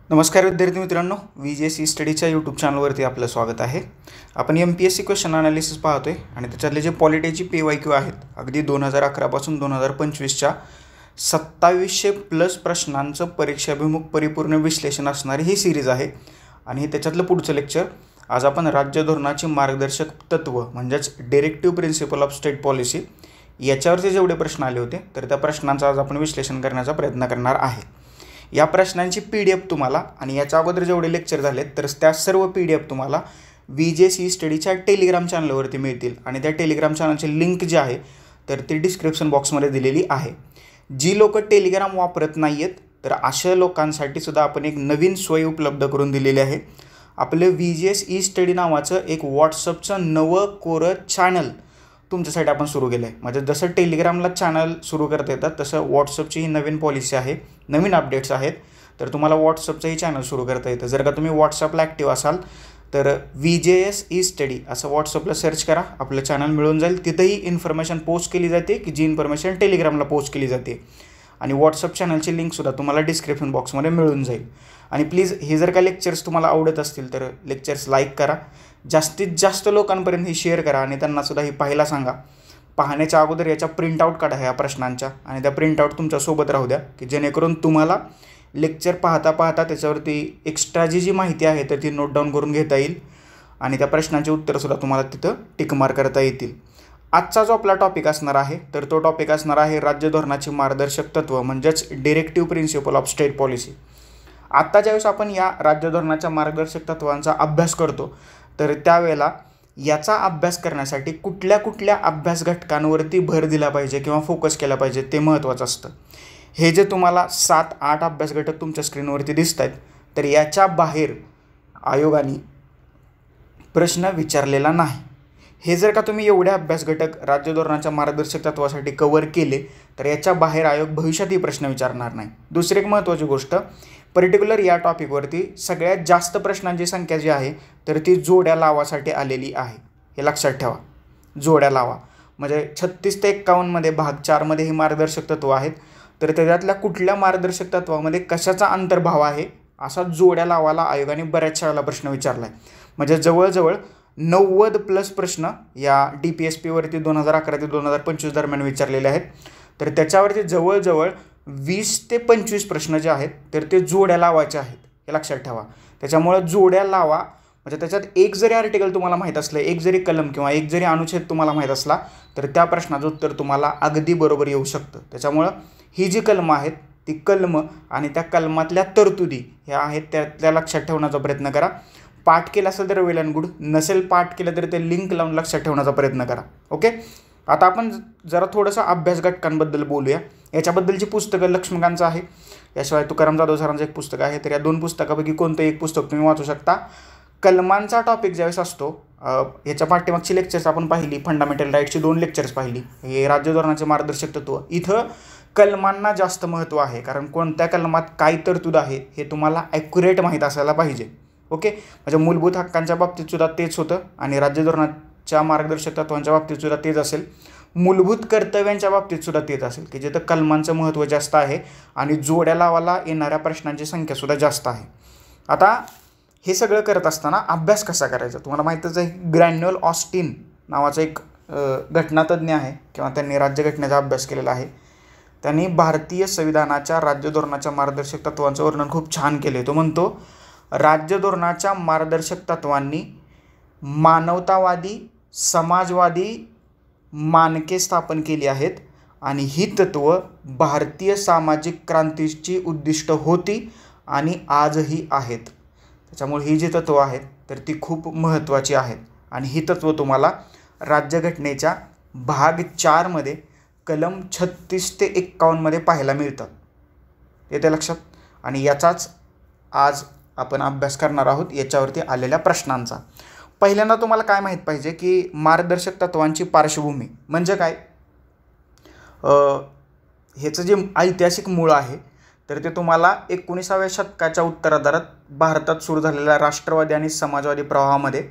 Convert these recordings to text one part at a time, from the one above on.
नमस्कार विद्यार्थी मित्रांनो, VJC स्टडीच्या यूट्यूब चॅनलवरती आपलं स्वागत आहे. आपण MPSC क्वेश्चन ॲनालिसिस पाहतोय आणि त्याच्यातले जे पॉलिटीचे PYQ आहेत अगदी 2011 पासून 2025च्या 2700+ प्रश्नांचं परीक्षाभिमुख परिपूर्ण विश्लेषण असणारी ही सिरीज आहे. आणि त्याच्यातलं पुढचं लेक्चर आज आपण राज्य धोरणाची मार्गदर्शक तत्व म्हणजेच directive principle of state policy याच्यावरचे जेवढे प्रश्न आले होते तर त्या प्रश्नांचं आज आपण विश्लेषण करण्याचा प्रयत्न करणार आहे. या प्रश्नांची PDF तुम्हाला आणि याच्या अगोदर जेवढे लेक्चर झालेत तर त्या सर्व PDF तुम्हाला VJC स्टडीच्या टेलिग्राम चॅनलवरती मिळतील आणि त्या टेलिग्राम चॅनलची लिंक जी आहे तर ती डिस्क्रिप्शन बॉक्समध्ये दिलेली आहे. जी लोक टेलिग्राम वापरत नाही आहेत तर अशा लोकांसाठी सुद्धा आपण एक नवीन सोय उपलब्ध करून दिलेली आहे. आपलं VJS स्टडी नावाचं एक व्हॉट्सअपचं नवं कोरं चॅनल तुमच्यासाठी आपण सुरू केलं आहे. म्हणजे जसं टेलिग्रामला चॅनल सुरू करता येतात तसं व्हॉट्सअपची ही नवीन पॉलिसी आहे, नवीन अपडेट्स आहेत तर तुम्हाला व्हॉट्सअपचंही चॅनल सुरू करता येतं. जर का तुम्ही व्हॉट्सअपला ॲक्टिव्ह असाल तर VJS स्टडी असं व्हॉट्सअपला सर्च करा, आपलं चॅनल मिळून जाईल. तिथंही इन्फॉर्मेशन पोस्ट केली जाते की जी इन्फॉर्मेशन टेलिग्रामला पोस्ट केली जाते आणि व्हॉट्सअप चॅनलची लिंकसुद्धा तुम्हाला डिस्क्रिप्शन बॉक्समध्ये मिळून जाईल. आणि प्लीज हे जर का लेक्चर्स तुम्हाला आवडत असतील तर लेक्चर्स लाईक करा, जास्तीत जास्त लोकांपर्यंत ही शेअर करा आणि त्यांनासुद्धा ही पाहायला सांगा. पाहण्याच्या अगोदर याच्या प्रिंटआउट काढा ह्या प्रश्नांच्या आणि त्या प्रिंटआउट तुमच्यासोबत राहू द्या की जेणेकरून तुम्हाला लेक्चर पाहता पाहता त्याच्यावरती एक्स्ट्रा जी माहिती आहे तर ती नोट डाऊन करून घेता येईल आणि त्या प्रश्नांची उत्तरंसुद्धा तुम्हाला तिथं टिकमार्क करता येतील. आजचा जो आपला टॉपिक असणार आहे तर तो टॉपिक असणार आहे राज्य धोरणाची मार्गदर्शक तत्व म्हणजेच directive principle of state policy. आत्ता ज्यावेळेस आपण या राज्य धोरणाच्या मार्गदर्शक तत्वांचा अभ्यास करतो तर त्यावेळेला याचा अभ्यास करण्यासाठी कुठल्या कुठल्या अभ्यास घटकांवरती भर दिला पाहिजे किंवा फोकस केला पाहिजे ते महत्त्वाचं असतं. हे जे तुम्हाला 7-8 अभ्यास घटक तुमच्या स्क्रीनवरती दिसत आहेत तर याच्या बाहेर आयोगाने प्रश्न विचारलेला नाही. हे जर का तुम्ही एवढे अभ्यास घटक राज्य धोरणाच्या मार्गदर्शक तत्वासाठी कव्हर केले तर याच्या बाहेर आयोग भविष्यातही प्रश्न विचारणार नाही. दुसरी एक महत्त्वाची गोष्ट, पर्टिक्युलर या टॉपिकवरती सगळ्यात जास्त प्रश्नांची संख्या जी आहे तर ती जोड्या लावासाठी आलेली आहे. हे लक्षात ठेवा, जोड्या लावा म्हणजे 36 ते 51 भाग 4 ही मार्गदर्शक तत्व आहेत तर त्याच्यातल्या कुठल्या मार्गदर्शक तत्वामध्ये कशाचा अंतर्भाव आहे असा जोड्या लावायला आयोगाने बऱ्याचशा वेळेला प्रश्न विचारला आहे. म्हणजे जवळजवळ 90+ प्रश्न या DPSPवरती 2011 ते 2025 दरम्यान विचारलेले आहेत तर त्याच्यावरती जवळजवळ 20 ते 25 प्रश्न जे आहेत तर ते जोड्या लावायचे आहेत. हे लक्षात ठेवा. त्याच्यामुळं जोड्या लावा म्हणजे त्याच्यात एक जरी आर्टिकल तुम्हाला माहीत असलं, एक जरी कलम किंवा एक जरी अनुच्छेद तुम्हाला माहीत असला तर त्या प्रश्नाचं उत्तर तुम्हाला अगदी बरोबर येऊ शकतं. त्याच्यामुळं ही जी कलमं आहेत ती कलमं आणि त्या कलमातल्या तरतुदी ह्या आहेत त्या लक्षात ठेवण्याचा प्रयत्न करा. पाठ केलं असेल तर वेल अँड गुड, नसेल पाठ केलं तर ते लिंक लावून लक्षात ठेवण्याचा प्रयत्न करा. ओके, आता आपण जरा थोडंसं अभ्यास घटकांबद्दल बोलूया. याच्याबद्दलची पुस्तकं लक्ष्मीकांतचं आहे, याशिवाय तुकाराम जाधव सरांचं एक पुस्तक आहे तर या 2 पुस्तकापैकी कोणतं एक पुस्तक तुम्ही वाचू शकता. कलमांचा टॉपिक ज्यावेळेस असतो ह्याच्या पाठीमागची लेक्चर्स आपण पाहिली, फंडामेंटल राईट्सची 2 लेक्चर्स पाहिली, हे राज्य धोरणाचे मार्गदर्शक तत्व. इथं कलमांना जास्त महत्त्व आहे कारण कोणत्या कलमात काय तरतूद आहे हे तुम्हाला ॲक्युरेट माहीत असायला पाहिजे. ओके, म्हणजे मूलभूत हक्कांच्या बाबतीतसुद्धा तेच होतं आणि राज्य धोरणाच्या मार्गदर्शक तत्वांच्या बाबतीतसुद्धा तेच असेल. मूलभूत कर्तव्यांच्या बाबतीतसुद्धा तेच असेल की जिथं कलमांचं महत्त्व जास्त आहे आणि जोड्या लावायला येणाऱ्या प्रश्नांची संख्यासुद्धा जास्त आहे. आता हे सगळं करत असताना अभ्यास कसा करायचा तुम्हाला माहीतच आहे. ग्रॅन्युअल ऑस्टिन नावाचा एक घटनातज्ञ आहे किंवा त्यांनी राज्यघटनेचा अभ्यास केलेला आहे. त्यांनी भारतीय संविधानाच्या राज्य धोरणाच्या मार्गदर्शक तत्वांचं वर्णन खूप छान केले. तो म्हणतो, राज्य धोरणाच्या मार्गदर्शक तत्वांनी मानवतावादी समाजवादी मानके स्थापन केली आहेत आणि ही तत्त्व भारतीय सामाजिक क्रांतीची उद्दिष्ट होती आणि आजही आहेत. त्याच्यामुळे ही जी तत्त्व आहेत तर ती खूप महत्त्वाची आहेत आणि ही तत्त्व तुम्हाला राज्यघटनेच्या भाग 4 कलम 36 ते 51 पाहायला मिळतात. येते लक्षात. आणि याचाच आज आपण अभ्यास करणार आहोत याच्यावरती आलेल्या प्रश्नांचा. पहिल्यांदा तुम्हाला काय माहीत पाहिजे की मार्गदर्शक तत्वांची पार्श्वभूमी म्हणजे काय. ह्याचं जे ऐतिहासिक मूळ आहे तर ते तुम्हाला 19व्या शतकाच्या उत्तरार्धात भारतात सुरू झालेल्या राष्ट्रवादी आणि समाजवादी प्रवाहामध्ये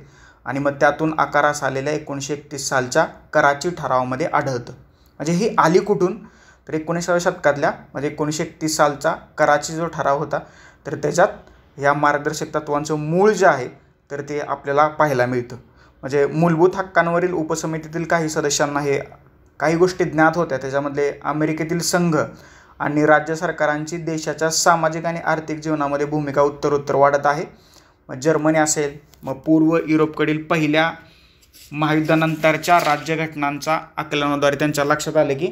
आणि मग त्यातून आकारास आलेल्या 1931 सालच्या कराची ठरावामध्ये आढळतं. म्हणजे ही आली कुठून तर 19व्या शतकातल्या म्हणजे 1931 सालचा कराची जो ठराव होता तर त्याच्यात या मार्गदर्शक तत्वांचं मूळ जे आहे तर ते आपल्याला पाहायला मिळतं. म्हणजे मूलभूत हक्कांवरील उपसमितीतील काही सदस्यांना हे काही गोष्टी ज्ञात होत्या. त्याच्यामधले अमेरिकेतील संघ आणि राज्य सरकारांची देशाच्या सामाजिक आणि आर्थिक जीवनामध्ये भूमिका उत्तरोत्तर वाढत आहे. मग जर्मनी असेल, मग पूर्व युरोपकडील पहिल्या महायुद्धानंतरच्या राज्यघटनांच्या आकलनाद्वारे त्यांच्या लक्षात आले की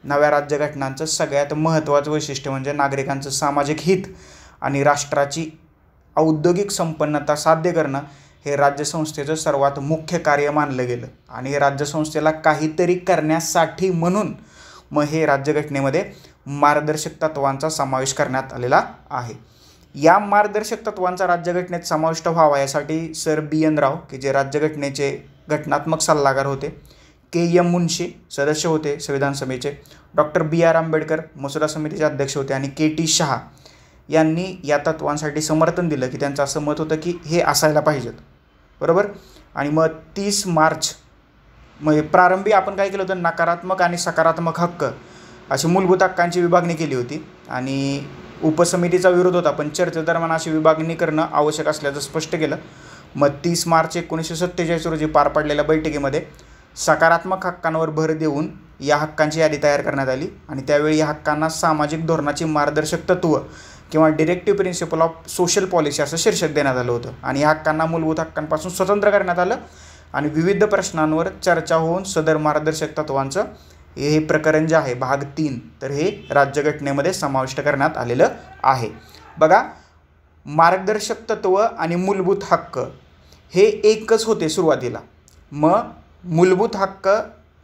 नव्या राज्यघटनांचं सगळ्यात महत्त्वाचं वैशिष्ट्य म्हणजे नागरिकांचं सामाजिक हित आणि राष्ट्राची औद्योगिक संपन्नता साध्य करणं हे राज्यसंस्थेचं सर्वात मुख्य कार्य मानलं गेलं. आणि हे राज्यसंस्थेला काहीतरी करण्यासाठी म्हणून मग हे राज्यघटनेमध्ये मार्गदर्शक तत्वांचा समावेश करण्यात आलेला आहे. या मार्गदर्शक तत्वांचा राज्यघटनेत समाविष्ट व्हावा यासाठी सर BN राव की जे राज्यघटनेचे घटनात्मक सल्लागार होते, KM मुन्शी सदस्य होते संविधान सभेचे, डॉक्टर BR आंबेडकर मसुदा समितीचे अध्यक्ष होते आणि KT शहा यांनी या तत्वांसाठी समर्थन दिलं की त्यांचं असं मत होतं की हे असायला पाहिजेत. बरोबर. आणि मग 30 मार्च म्हणजे प्रारंभी आपण काय केलं होतं, नकारात्मक आणि सकारात्मक हक्क अशी मूलभूत हक्कांची विभागणी केली होती आणि उपसमितीचा विरोध होता, पण चर्चेदरम्यान अशी विभागणी करणं आवश्यक असल्याचं स्पष्ट केलं. मग 30 मार्च 1947 रोजी पार पडलेल्या बैठकीमध्ये सकारात्मक हक्कांवर भर देऊन या हक्कांची यादी तयार करण्यात आली आणि त्यावेळी या हक्कांना सामाजिक धोरणाची मार्गदर्शक तत्व किंवा directive principle of social policy असं शीर्षक देण्यात आलं होतं. आणि या हक्कांना मूलभूत हक्कांपासून स्वतंत्र करण्यात आलं आणि विविध प्रश्नांवर चर्चा होऊन सदर मार्गदर्शक तत्वांचं हे प्रकरण जे आहे भाग 3 तर हे राज्यघटनेमध्ये समाविष्ट करण्यात आलेलं आहे. बघा, मार्गदर्शक तत्व आणि मूलभूत हक्क हे एकच होते सुरुवातीला. मग मूलभूत हक्क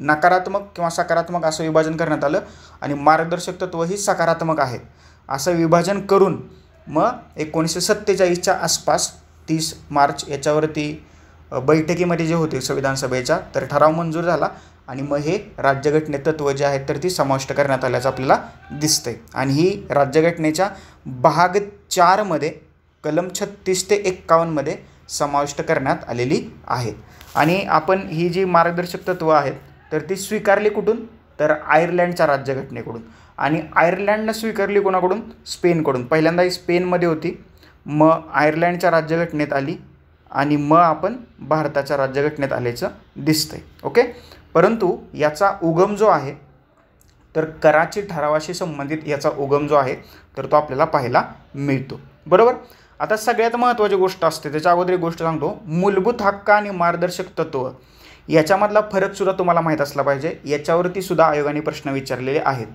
नकारात्मक किंवा सकारात्मक असं विभाजन करण्यात आलं आणि मार्गदर्शक तत्व ही सकारात्मक आहेत असं विभाजन करून मग 1947च्या आसपास 30 मार्च याच्यावरती बैठकीमध्ये जे होते संविधान सभेच्या तर ठराव मंजूर झाला आणि मग हे राज्यघटनेत तत्व जे आहेत तर ती समाविष्ट करण्यात आल्याचं आपल्याला दिसतंय. आणि ही राज्यघटनेच्या भाग 4 मध्ये कलम 36 ते 51 मध्ये समाविष्ट करण्यात आलेली आहेत. आणि आपण ही जी मार्गदर्शक तत्व आहेत तर ती स्वीकारली कुठून, तर आयर्लंडच्या राज्यघटनेकडून. आणि आयर्लंडनं स्वीकारली कोणाकडून, स्पेनकडून. पहिल्यांदा ही स्पेनमध्ये होती, मग आयर्लंडच्या राज्यघटनेत आली आणि मग आपण भारताच्या राज्यघटनेत आल्याचं दिसतंय. ओके. परंतु याचा उगम जो आहे तर कराची ठरावाशी संबंधित याचा उगम जो आहे तर तो आपल्याला पाहायला मिळतो. बरोबर. आता सगळ्यात महत्त्वाची गोष्ट असते, त्याच्या अगोदर एक गोष्ट सांगतो, मूलभूत हक्क आणि मार्गदर्शक तत्व याच्यामधला फरकसुद्धा तुम्हाला माहीत असला पाहिजे. याच्यावरती सुद्धा आयोगाने प्रश्न विचारलेले आहेत.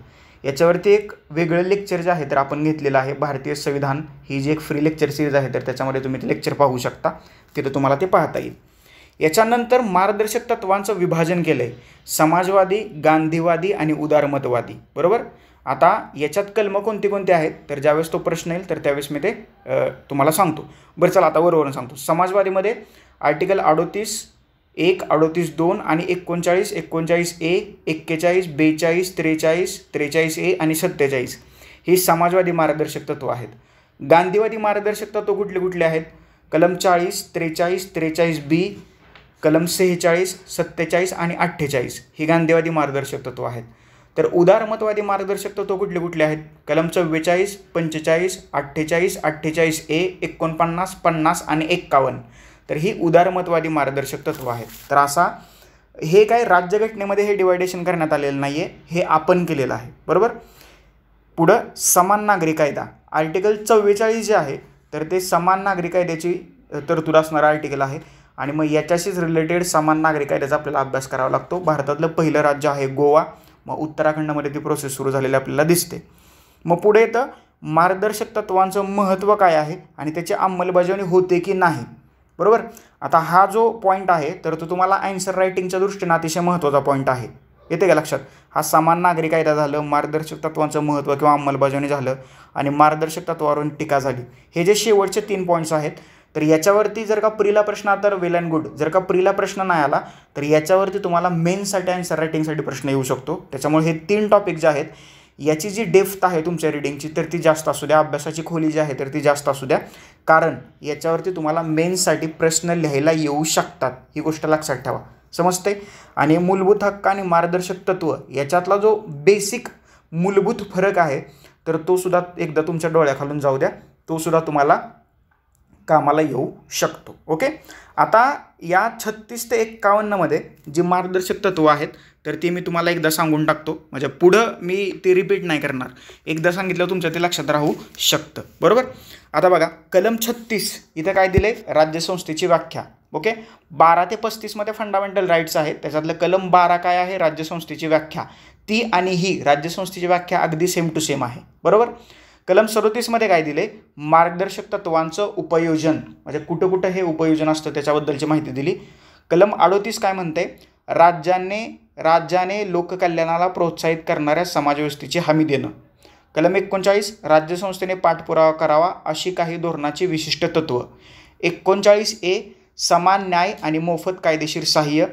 याच्यावरती एक वेगळं लेक्चर जे आहे तर आपण घेतलेलं आहे, भारतीय संविधान ही जी एक फ्री लेक्चर सिरीज आहे तर त्याच्यामध्ये तुम्ही ते लेक्चर पाहू शकता, तिथं तुम्हाला ते पाहता येईल. याच्यानंतर मार्गदर्शक तत्वांचं विभाजन केलं आहे समाजवादी, गांधीवादी आणि उदारमतवादी. बरोबर. आता याच्यात कलमं कोणती कोणती आहेत तर ज्यावेळेस तो प्रश्न येईल तर त्यावेळेस मी ते तुम्हाला सांगतो. बरं चला आता वरवरून सांगतो. समाजवादीमध्ये आर्टिकल 38(1), 38(2) आणि 39, 39A, 41, 42, 43, 43A आणि 47 ही समाजवादी मार्गदर्शक तत्व आहेत. गांधीवादी मार्गदर्शक तत्व कुठले कुठले आहेत, कलम 40, 43, 43B, कलम 46, 47 आणि 48 ही गांधीवादी मार्गदर्शक तत्व आहेत. तर उदारमतवादी मार्गदर्शक तत्व कुठले कुठले आहेत, कलम 44, 45, 48, 48A, 49, 50 आणि 51 तर ही उदारमतवादी मार्गदर्शक तत्व आहेत. तर असा हे काय राज्यघटनेमध्ये हे डिवायडेशन करण्यात आलेलं नाही आहे, हे आपण केलेलं आहे. बरोबर. पुढं समान नागरी कायदा आर्टिकल 44 जे आहे तर ते समान नागरी कायद्याची तरतूद असणारा आर्टिकल आहे आणि मग याच्याशीच रिलेटेड समान नागरी कायद्याचा आपल्याला अभ्यास करावा लागतो. भारतातलं पहिलं राज्य आहे गोवा, मग उत्तराखंडमध्ये ती प्रोसेस सुरू झालेली आपल्याला दिसते. मग पुढे येतं मार्गदर्शक तत्वांचं महत्त्व काय आहे आणि त्याची अंमलबजावणी होते की नाही. बरोबर. आता हा जो पॉईंट आहे तर तो तुम्हाला आन्सर रायटिंगच्या दृष्टीने अतिशय महत्त्वाचा पॉईंट आहे. येते का लक्षात. हा समान नागरी कायदा झालं, मार्गदर्शक तत्वांचं महत्त्व किंवा अंमलबजावणी झालं आणि मार्गदर्शक तत्वावरून टीका झाली. हे जे शेवटचे 3 पॉईंट्स आहेत तर याच्यावरती जर का प्रीला प्रश्न आला तर वेल अँड गुड, जर का प्रीला प्रश्न नाही आला तर याच्यावरती तुम्हाला मेन्ससाठी आन्सर रायटिंगसाठी प्रश्न येऊ शकतो. त्याच्यामुळे हे 3 टॉपिक जे आहेत याची जी डेप्थ आहे तुमच्या रिडिंगची तर ती जास्त असू द्या, अभ्यासाची खोली जी आहे तर ती जास्त असू द्या, कारण याच्यावरती तुम्हाला मेन्ससाठी प्रश्न लिहायला येऊ शकतात. ही गोष्ट लक्षात ठेवा. समजते. आणि मूलभूत हक्क आणि मार्गदर्शक तत्व याच्यातला जो बेसिक मूलभूत फरक आहे तर तो सुद्धा एकदा तुमच्या डोळ्याखालून जाऊ द्या, तो सुद्धा तुम्हाला कामाला येऊ शकतो. ओके, आता या 36 ते 51 मध्ये जी मार्गदर्शक तत्व आहेत तर ती मी तुम्हाला एकदा सांगून टाकतो, म्हणजे पुढं मी ते रिपीट नाही करणार, एकदा सांगितलं तुमच्या ते लक्षात राहू शकतं. बरोबर. आता बघा कलम 36 इथं काय दिले, राज्यसंस्थेची व्याख्या. ओके, 12 ते 35 मध्ये फंडामेंटल राईट्स आहेत, त्याच्यातलं कलम 12 काय आहे, राज्यसंस्थेची व्याख्या. ती आणि ही राज्यसंस्थेची व्याख्या अगदी सेम टू सेम आहे. बरोबर. कलम 37 मध्ये काय दिले, मार्गदर्शक तत्वांचं उपयोजन, म्हणजे कुठं कुठं हे उपयोजन असतं त्याच्याबद्दलची माहिती दिली. कलम 38 काय म्हणते, राज्याने लोककल्याणाला प्रोत्साहित करणाऱ्या समाजव्यवस्थेची हमी देणं. कलम 39 राज्यसंस्थेने पाठपुरावा करावा अशी काही धोरणाची विशिष्ट तत्व. 39A समान न्याय आणि मोफत कायदेशीर सहाय्य.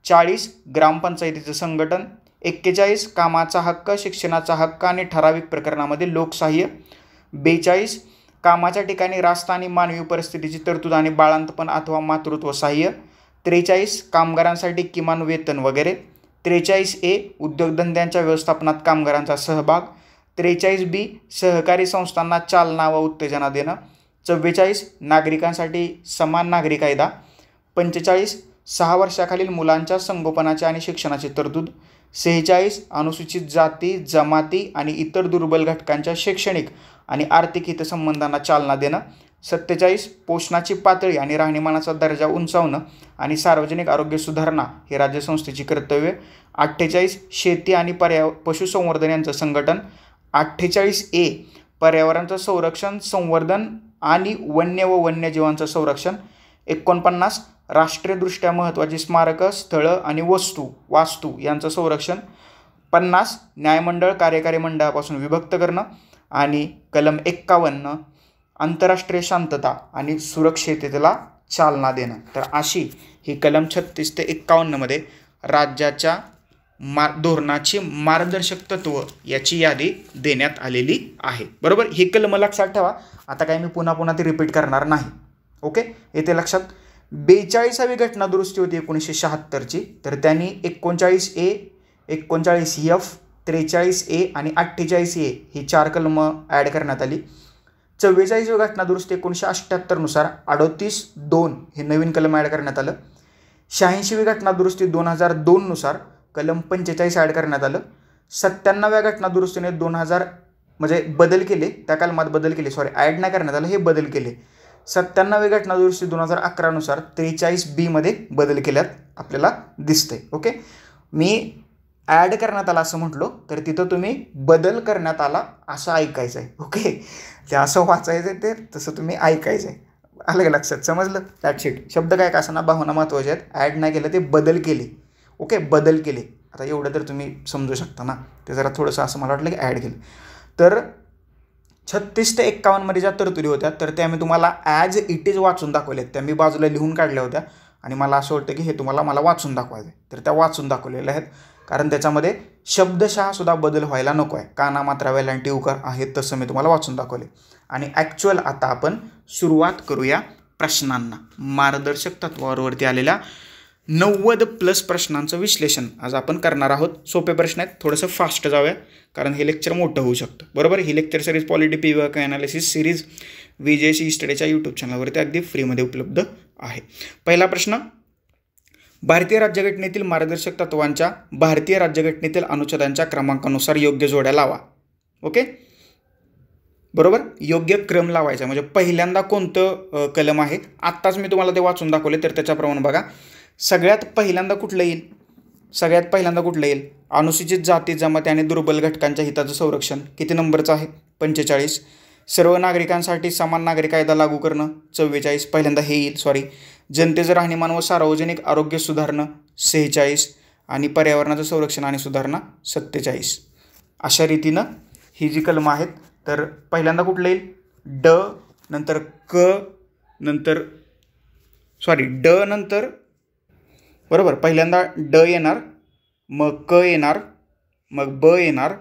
40 ग्रामपंचायतीचं संघटन. 41 कामाचा हक्क, शिक्षणाचा हक्क आणि ठराविक प्रकरणामध्ये लोकसहाय्य. 42 कामाच्या ठिकाणी रास्त आणि मानवी परिस्थितीची तरतूद आणि बाळंतपण अथवा मातृत्व सहाय्य. 43 कामगारांसाठी किमान वेतन वगैरे. 43A उद्योगधंद्यांच्या व्यवस्थापनात कामगारांचा सहभाग. 43B सहकारी संस्थांना चालना व उत्तेजना देणं. 44 नागरिकांसाठी समान नागरी कायदा. 45 6 वर्षाखालील मुलांच्या संगोपनाची आणि शिक्षणाची तरतूद. 46 अनुसूचित जाती, जमाती आणि इतर दुर्बल घटकांच्या शैक्षणिक आणि आर्थिक हितसंबंधांना चालना देणं. 47 पोषणाची पातळी आणि राहणीमानाचा दर्जा उंचावणं आणि सार्वजनिक आरोग्य सुधारणा हे राज्यसंस्थेची कर्तव्य. 48 शेती आणि पशुसंवर्धन यांचं संघटन. 48A पर्यावरणाचं संरक्षण, संवर्धन आणि वन्य व वन्यजीवांचं संरक्षण. 49 राष्ट्रीयदृष्ट्या महत्त्वाची स्मारकं, स्थळं आणि वास्तू यांचं संरक्षण. 50 न्यायमंडळ कार्यकारी मंडळापासून विभक्त करणं. आणि कलम 51 आंतरराष्ट्रीय शांतता आणि सुरक्षिततेला चालना देणं. तर अशी ही कलम 36 ते 51 मध्ये राज्याच्या धोरणाची मार्गदर्शक तत्व याची यादी देण्यात आलेली आहे. बरोबर. ही कलम लक्षात ठेवा, आता काय मी पुन्हा ती रिपीट करणार नाही. ओके, येते लक्षात. 42वी घटना दुरुस्ती होती 1976ची, तर त्यांनी 39A, 39F, 43A आणि 48A ही 4 कलम ॲड करण्यात आली. 44वी घटना दुरुस्ती 1978 नुसार 38(2) हे नवीन कलम ॲड करण्यात आलं. 86वी घटना दुरुस्ती 2002 नुसार कलम 45 ॲड करण्यात आलं. 97व्या घटना दुरुस्तीने 2000 म्हणजे बदल केले, त्या कलमात बदल केले, ॲड नाही करण्यात आलं, हे बदल केले. 97वी घटना दुरुस्ती 2011 नुसार 43B मध्ये बदल केल्यात आपल्याला दिसतंय. ओके, मी ॲड करण्यात आला असं म्हटलो तर तिथं तुम्ही बदल करण्यात आला असं ऐकायचं आहे. ओके, ते असं वाचायचं आहे, ते तसं तुम्ही ऐकायचं आहे. आलं लक्षात, समजलं. That's it. शब्द काय का असं ना, भावना महत्त्वाच्या आहेत. ॲड नाही केलं, ते बदल केले. ओके, बदल केले. आता एवढं तर तुम्ही समजू शकता ना, ते जरा थोडंसं असं मला वाटलं की ॲड केलं. तर 36 ते 51 मध्ये ज्या तरतुदी होत्या तर त्या मी तुम्हाला ॲज इट इज वाचून दाखवल्यात, त्या मी बाजूला लिहून काढल्या होत्या आणि मला असं वाटतं की हे तुम्हाला मला वाचून दाखवायचं आहे, तर त्या वाचून दाखवलेल्या आहेत. कारण त्याच्यामध्ये शब्दशः सुद्धा बदल व्हायला नको आहे. काना, मात्रा, वेलांटी, उकार आहेत तसं मी तुम्हाला वाचून दाखवले. आणि ॲक्च्युअल आता आपण सुरुवात करूया प्रश्नांना. मार्गदर्शक तत्वावरती आलेल्या 90+ प्रश्नांचं विश्लेषण आज आपण करणार आहोत. सोपे प्रश्न आहेत, थोडंसं फास्ट जाऊया कारण हे लेक्चर मोठं होऊ शकतं. बरोबर. ही लेक्चर सिरीज पॉलिटी पीवर्क ॲनालिसिस सिरीज VJC स्टडीच्या यूट्यूब चॅनलवरती अगदी फ्रीमध्ये उपलब्ध आहे. पहिला प्रश्न, भारतीय राज्यघटनेतील मार्गदर्शक तत्वांच्या भारतीय राज्यघटनेतील अनुच्छेदांच्या क्रमांकानुसार योग्य जोड्या लावा. ओके, बरोबर. योग्य क्रम लावायचा, म्हणजे पहिल्यांदा कोणतं कलम आहे आत्ताच मी तुम्हाला ते वाचून दाखवले, तर त्याच्याप्रमाणे बघा. सगळ्यात पहिल्यांदा कुठलं येईल, अनुसूचित जाती, जमाती आणि दुर्बल घटकांच्या हिताचं संरक्षण. किती नंबरचं आहे, 45. सर्व नागरिकांसाठी समान नागरी कायदा लागू करणं, 44. पहिल्यांदा हे येईल, जनतेचं राहणीमान व सार्वजनिक आरोग्य सुधारणं, 46. आणि पर्यावरणाचं संरक्षण आणि सुधारणा, 47. अशा रीतीनं ही जी कलमं आहेत, तर पहिल्यांदा कुठलं येईल, ड नंतर क नंतर ड नंतर, बरोबर. पहिल्यांदा ड येणार, मग क येणार, मग ब येणार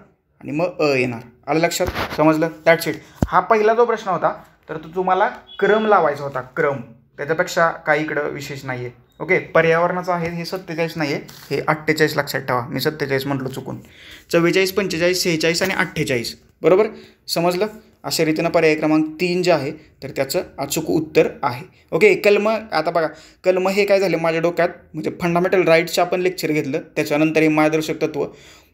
आणि मग अ येणार. आलं लक्षात, समजलं. That's it. हा पहिला जो प्रश्न होता तर तो तुम्हाला क्रम लावायचा होता, क्रम. त्याच्यापेक्षा काही इकडं विशेष नाही आहे. ओके, पर्यावरणाचं आहे हे 47 नाही आहे, हे 48 लक्षात ठेवा. मी 47 म्हटलं चुकून. 44, 45, 46 आणि 48. बरोबर, समजलं. अशा रीतीनं पर्याय क्रमांक 3 जे आहे तर त्याचं अचूक उत्तर आहे. ओके, कलम आता बघा, कलम हे काय झाले माझ्या डोक्यात, म्हणजे फंडामेंटल राईट्सचं आपण लेक्चर घेतलं, त्याच्यानंतर हे मार्गदर्शक तत्व,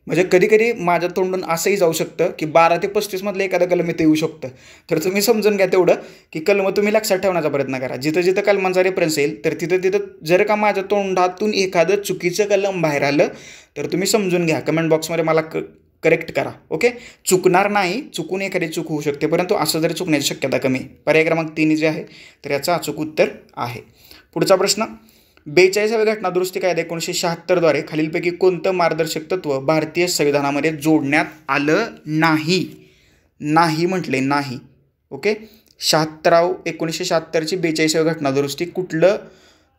म्हणजे कधी कधी माझ्या तोंडून असंही जाऊ शकतं की 12 ते 35 मधलं एखादं कलम इथे येऊ शकतं. तर तुम्ही समजून घ्या तेवढं की कलम तुम्ही लक्षात ठेवण्याचा प्रयत्न करा. जिथं जिथं कलमांचा रेफरन्स येईल तर तिथं तिथं जर का माझ्या तोंडातून एखादं चुकीचं कलम बाहेर आलं तर तुम्ही समजून घ्या, कमेंट बॉक्समध्ये मला करेक्ट करा. ओके, चुकणार नाही, चुकून एखादी चूक होऊ शकते, परंतु असं जरी चुकण्याची शक्यता कमी. पर्याय क्रमांक 3 जे आहे तर याचं अचूक उत्तर आहे. पुढचा प्रश्न, 42व्या घटना दुरुस्ती कायदा 1976 द्वारे खालीलपैकी कोणतं मार्गदर्शक तत्व भारतीय संविधानामध्ये जोडण्यात आलं नाही? नाही म्हटले, नाही. ओके, 1976ची 42व्या घटना दुरुस्ती कुठलं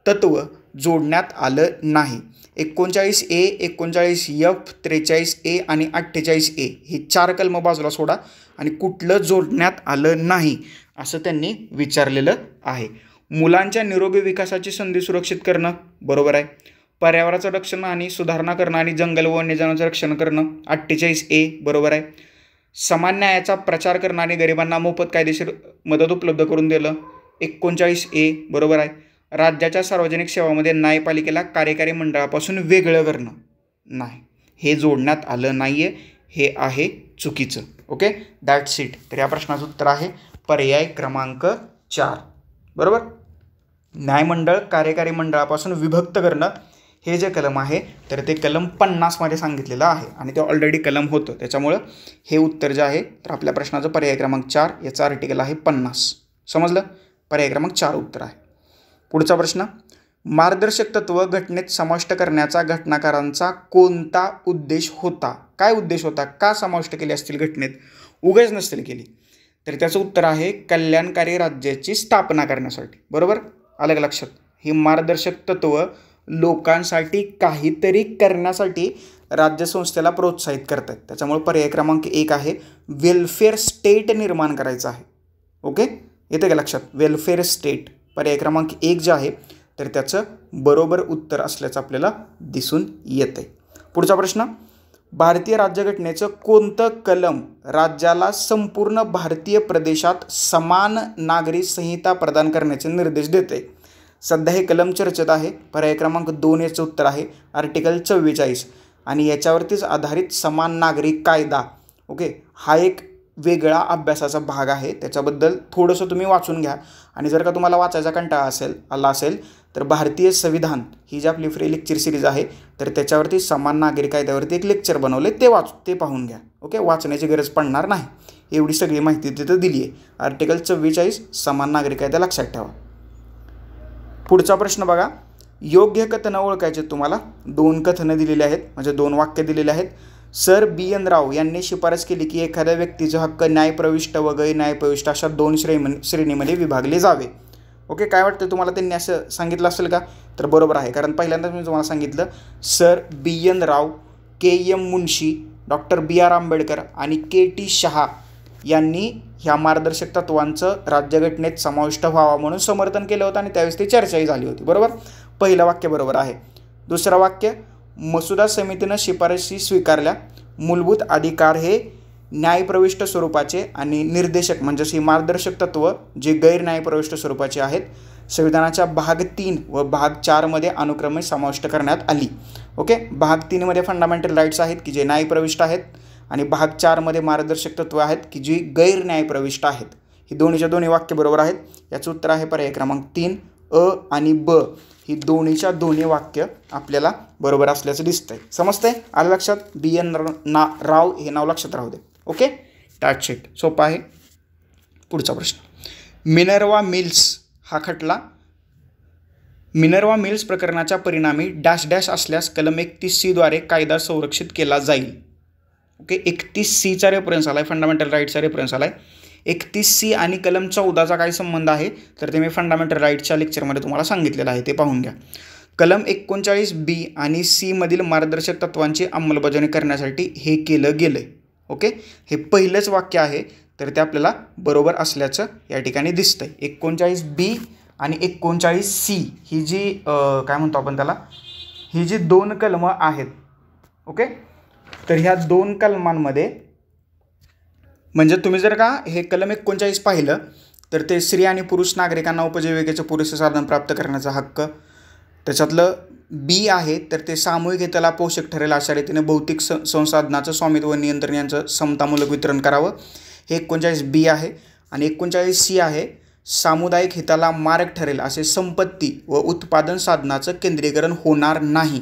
तत्व जोडण्यात आलं नाही? 39A, 39F, 43A आणि 48A हे 4 कलम बाजूला सोडा आणि कुठलं जोडण्यात आलं नाही असं त्यांनी विचारलेलं आहे. मुलांच्या निरोगी विकासाची संधी सुरक्षित करणं, बरोबर आहे. पर्यावरणाचं रक्षण आणि सुधारणा करणं आणि जंगल व वन्यजीवांचं रक्षण करणं, 48A बरोबर आहे. समान न्यायाचा प्रचार करणं आणि गरिबांना मोफत कायदेशीर मदत उपलब्ध करून दिलं, 39A बरोबर आहे. राज्याच्या सार्वजनिक सेवामध्ये न्यायपालिकेला कार्यकारी मंडळापासून वेगळं करणं, नाही, हे जोडण्यात आलं नाही आहे, हे आहे चुकीचं. Okay, that's it. तर या प्रश्नाचं उत्तर आहे पर्याय क्रमांक 4 बरोबर. न्यायमंडळ कार्यकारी मंडळापासून विभक्त करणं हे जे कलम आहे तर ते कलम 50 मध्ये सांगितलेलं आहे आणि ते ऑलरेडी कलम होतं, त्याच्यामुळं हे उत्तर जे आहे तर आपल्या प्रश्नाचं पर्याय क्रमांक 4 याचा आर्टिकल आहे 50. समजलं, पर्याय क्रमांक 4 उत्तर आहे. पुढचा प्रश्न, मार्गदर्शक तत्व घटनेत समाविष्ट करण्याचा घटनाकारांचा कोणता उद्देश होता? काय उद्देश होता? का समाविष्ट केली असतील घटनेत, उगाच नसतील केली? तर त्याचं उत्तर आहे कल्याणकारी राज्याची स्थापना करण्यासाठी. बरोबर, अलग लक्षात. ही मार्गदर्शक तत्व लोकांसाठी काहीतरी करण्यासाठी राज्यसंस्थेला प्रोत्साहित करतात, त्याच्यामुळे पर्याय क्रमांक 1 आहे वेलफेअर स्टेट निर्माण करायचं आहे. ओके, येते का लक्षात? वेलफेअर स्टेट पर्याय क्रमांक 1 जे आहे तर त्याचं बरोबर उत्तर असल्याचं आपल्याला दिसून येतं आहे. पुढचा प्रश्न, भारतीय राज्यघटनेचं कोणतं कलम राज्याला संपूर्ण भारतीय प्रदेशात समान नागरी संहिता प्रदान करण्याचे निर्देश देते? सध्या हे कलम चर्चेत आहे. पर्याय क्रमांक 2 याचं उत्तर आहे आर्टिकल 44 आणि याच्यावरतीच आधारित समान नागरिक कायदा. ओके, हा एक वेगळा अभ्यासाचा भाग आहे, त्याच्याबद्दल थोडंसं तुम्ही वाचून घ्या आणि जर का तुम्हाला वाचायचा कंटाळा आला असेल तर भारतीय संविधान ही जी आपली फ्री लेक्चर सिरीज आहे तर त्याच्यावरती समान नागरिक कायद्यावरती एक लेक्चर बनवले, ते पाहून घ्या. ओके, वाचण्याची गरज पडणार नाही, एवढी सगळी माहिती तिथं दिली आहे. आर्टिकल 44 समान नागरिक कायदा लक्षात ठेवा. पुढचा प्रश्न बघा, योग्य कथनं ओळखायचे. तुम्हाला 2 कथनं दिलेली आहेत, म्हणजे 2 वाक्य दिलेले आहेत. सर BN राव यांनी शिफारस केली की एखाद्या व्यक्तीचे हक्क न्यायप्रविष्ट व गैर न्यायप्रविष्ट अशा 2 श्रेणीमध्ये विभागले जावे. ओके, काय वाटतं तुम्हाला त्यांनी असं सांगितलं असेल का? तर बरोबर आहे, कारण पहिल्यांदाच मी तुम्हाला सांगितलं सर BN राव, KM मुन्शी, डॉक्टर BR आंबेडकर आणि KT शहा यांनी ह्या मार्गदर्शक तत्वांचं राज्यघटनेत समाविष्ट व्हावा म्हणून समर्थन केलं होतं आणि त्यावेळेस ती चर्चाही झाली होती. बरोबर, पहिलं वाक्य बरोबर आहे. दुसरं वाक्य, मसुदा समितीनं शिफारशी स्वीकारल्या. मूलभूत अधिकार हे न्यायप्रविष्ट स्वरूपाचे आणि निर्देशक म्हणजेच ही मार्गदर्शक तत्व जे गैर न्यायप्रविष्ट स्वरूपाचे आहेत संविधानाच्या भाग 3 व भाग 4 मध्ये अनुक्रमे समाविष्ट करण्यात आली. ओके, भाग 3 मध्ये फंडामेंटल राईट्स आहेत की जे न्यायप्रविष्ट आहेत आणि भाग 4 मध्ये मार्गदर्शक तत्व आहेत की जी गैर न्यायप्रविष्ट आहेत. ही दोन्हीच्या दोन्ही वाक्य बरोबर आहेत. याचं उत्तर आहे पर्याय क्रमांक 3. अ आणि ब ही दोन्हीच्या दोन्ही वाक्य आपल्याला बरोबर असल्याचं दिसतंय. समजतंय? आलं लक्षात? BN राव हे नाव लक्षात राहू दे. Okay, that's it. सोपं आहे. पुढचा प्रश्न, मिनर्वा मिल्स हा खटला मिनर्वा मिल्स प्रकरणाच्या परिणामी डॅश डॅश असल्यास कलम 31C द्वारे कायदा संरक्षित केला जाईल. ओके, 31Cचा रेफरन्स आला आहे, फंडामेंटल राईटचा रेफरन्स आला आहे. 31C आणि कलम 14चा काय संबंध आहे तर ते मी फंडामेंटल राईटच्या लेक्चरमध्ये तुम्हाला सांगितलेलं आहे, ते पाहून घ्या. कलम 39B आणि C मधील मार्गदर्शक तत्वांची अंमलबजावणी करण्यासाठी हे केलं गेलं आहे. ओके, हे पहिलंच वाक्य आहे तर ते आपल्याला बरोबर असल्याचं या ठिकाणी दिसतंय. 39B आणि 39C ही जी काय म्हणतो आपण त्याला, ही जी 2 कलमं आहेत. ओके, तर ह्या 2 कलमांमध्ये म्हणजे तुम्ही जर का हे कलम 39 पाहिलं तर ते स्त्री आणि पुरुष नागरिकांना उपजीविकेचं पुरेसं साधन प्राप्त करण्याचा हक्क, त्याच्यातलं बी आहे तर ते सामूहिक हिताला पोषक ठरेल अशा रीतीने भौतिक संसाधनाचं स्वामित्व व नियंत्रण यांचं समतामूलक वितरण करावं, हे 39 बी आहे. आणि 39 सी आहे सामुदायिक हिताला मारक ठरेल असे संपत्ती व उत्पादन साधनाचं केंद्रीकरण होणार नाही,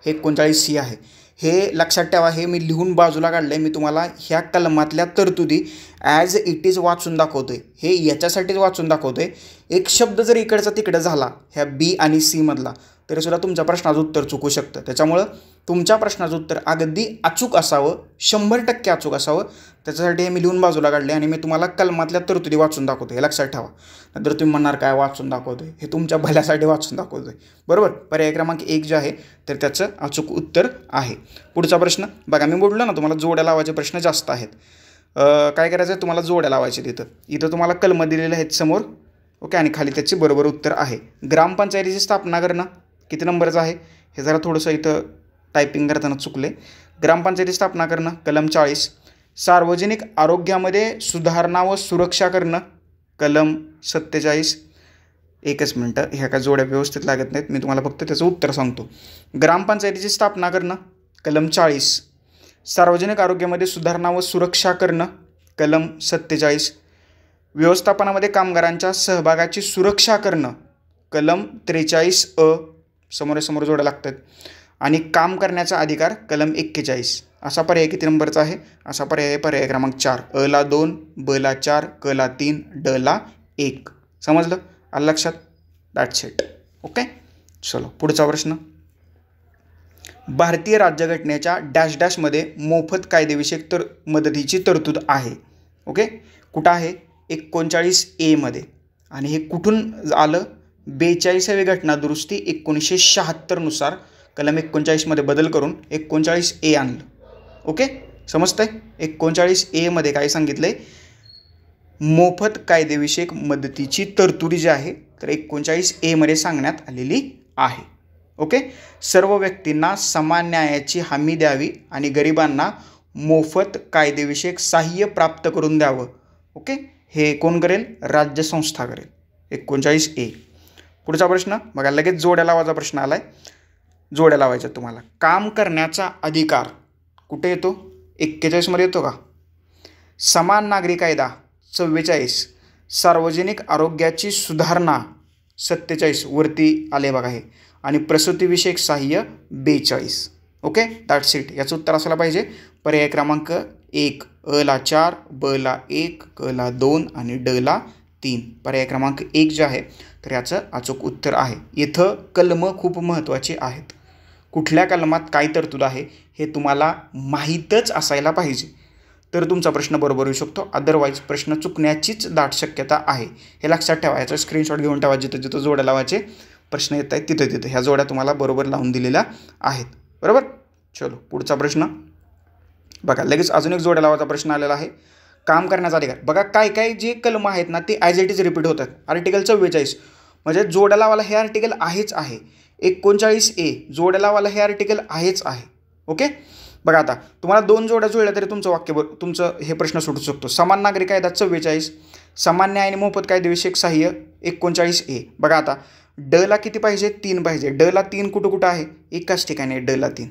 हे 39 सी आहे. हे लक्षात ठेवा, हे मी लिहून बाजूला काढलं आहे. मी तुम्हाला ह्या कलमातल्या तरतुदी ॲज इट इज वाचून दाखवतो आहे. हे याच्यासाठीच वाचून दाखवतो आहे. एक शब्द जर इकडचा तिकडं झाला ह्या बी आणि सी मधला तरीसुद्धा तुमच्या प्रश्नाचं उत्तर चुकू शकतं. त्याच्यामुळं तुमच्या प्रश्नाचं उत्तर अगदी अचूक असावं, 100% अचूक असावं, त्याच्यासाठी हे मी लिहून बाजूला काढले आणि मी तुम्हाला कलमातल्या तरतुदी वाचून दाखवतो. हे लक्षात ठेवा. नंतर तुम्ही म्हणणार काय वाचून दाखवतो आहे, हे तुमच्या भल्यासाठी वाचून दाखवतो आहे. बरोबर. पर्याय क्रमांक 1 जे आहे तर त्याचं अचूक उत्तर आहे. पुढचा प्रश्न बघा, मी बोललो ना तुम्हाला जोड्या लावायचे प्रश्न जास्त आहेत. काय करायचं आहे, तुम्हाला जोड्या लावायचे. इथं तुम्हाला कलम दिलेले आहेत समोर. ओके. आणि खाली त्याची बरोबर उत्तर आहे. ग्रामपंचायतीची स्थापना करणं किती नंबरचं आहे, हे जरा थोडंसं इथं टायपिंग करताना चुकले. ग्रामपंचायती स्थापना करणं कलम 40. सार्वजनिक आरोग्यामध्ये सुधारणा व सुरक्षा करणं कलम 47. एकच मिनटं, ह्या काय जोड्या व्यवस्थित लागत नाहीत, मी तुम्हाला फक्त त्याचं उत्तर सांगतो. ग्रामपंचायतीची स्थापना करणं कलम 40. सार्वजनिक आरोग्यामध्ये सुधारणा व सुरक्षा करणं कलम 47. व्यवस्थापनामध्ये कामगारांच्या सहभागाची सुरक्षा करणं कलम 43 समोरासमोर जोड्या लागतात. आणि काम करण्याचा अधिकार कलम 41. असा पर्याय किती नंबरचा आहे, असा पर्याय आहे पर्याय क्रमांक 4. अ ला 2, ब ला 4, क ला 3, ड ला 1. समजलं, आलं लक्षात. That's it. ओके. चलो पुढचा प्रश्न. भारतीय राज्यघटनेच्या डॅश डॅशमध्ये मोफत कायदेविषयक मदतीची तरतूद आहे. ओके. कुठं आहे, 39A मध्ये. आणि हे कुठून आलं, 42वी घटना दुरुस्ती 1976 नुसार कलम 39 मध्ये बदल करून 39A आणलं. ओके. समजतंय. 39A मध्ये काय सांगितलंय, मोफत कायदेविषयक मदतीची तरतुदी जी आहे तर 39A मध्ये सांगण्यात आलेली आहे. ओके. सर्व व्यक्तींना समान न्यायाची हमी द्यावी आणि गरिबांना मोफत कायदेविषयक साहाय्य प्राप्त करून द्यावं. ओके. हे कोण करेल, राज्य संस्था करेल. 39A. पुढचा प्रश्न बघा, लगेच जोड्या लावायचा प्रश्न आलाय. जोड्या लावायच्या तुम्हाला. काम करण्याचा अधिकार कुठे येतो, 41 मध्ये येतो का. समान नागरी कायदा 44. सार्वजनिक आरोग्याची सुधारणा 47 वरती आले बघा हे. आणि प्रसूतीविषयक साहाय्य 42. ओके. That's it. याचं उत्तर असायला पाहिजे पर्याय क्रमांक 1. अ ला 4, ब ला 1, क ला 2 आणि ड ला 3. पर्याय क्रमांक 1 जे आहे तर याचं अचूक उत्तर आहे. इथं कलमं खूप महत्त्वाची आहेत. कुठल्या कलमात काय तरतूद आहे हे तुम्हाला माहीतच असायला पाहिजे तर तुमचा प्रश्न बरोबर येऊ शकतो. अदरवाईज प्रश्न चुकण्याचीच दाट शक्यता आहे. हे लक्षात ठेवा. याचा स्क्रीनशॉट घेऊन ठेवा. जिथं जिथं जोड्या लावायचे प्रश्न येत आहेत तिथं तिथं ह्या जोड्या तुम्हाला बरोबर लावून दिलेल्या आहेत. बरोबर. चलो पुढचा प्रश्न बघा, लगेच अजून एक जोड्या लावायचा प्रश्न आलेला आहे. काम करण्याचा अधिकार. बघा काय काय जे कलम आहेत ना ते ॲज इट इज रिपीट होतात. आर्टिकल 44 म्हणजे जोड्या लावायला हे आर्टिकल आहेच आहे. 39A जोड्या लावायला हे आर्टिकल आहेच आहे. ओके. बघा आता तुम्हाला 2 जोड्या जुळल्या तरी तुमचं वाक्य तुमचं हे प्रश्न सुटू शकतो. समान नागरी कायदा 44. समान न्याय आणि मोफत कायदेविषयक साहाय्य 39A. बघा आता ड ला किती पाहिजे, 3 पाहिजे. ड ला 3 कुठं कुठं आहे, एकाच ठिकाणी आहे ड ला 3.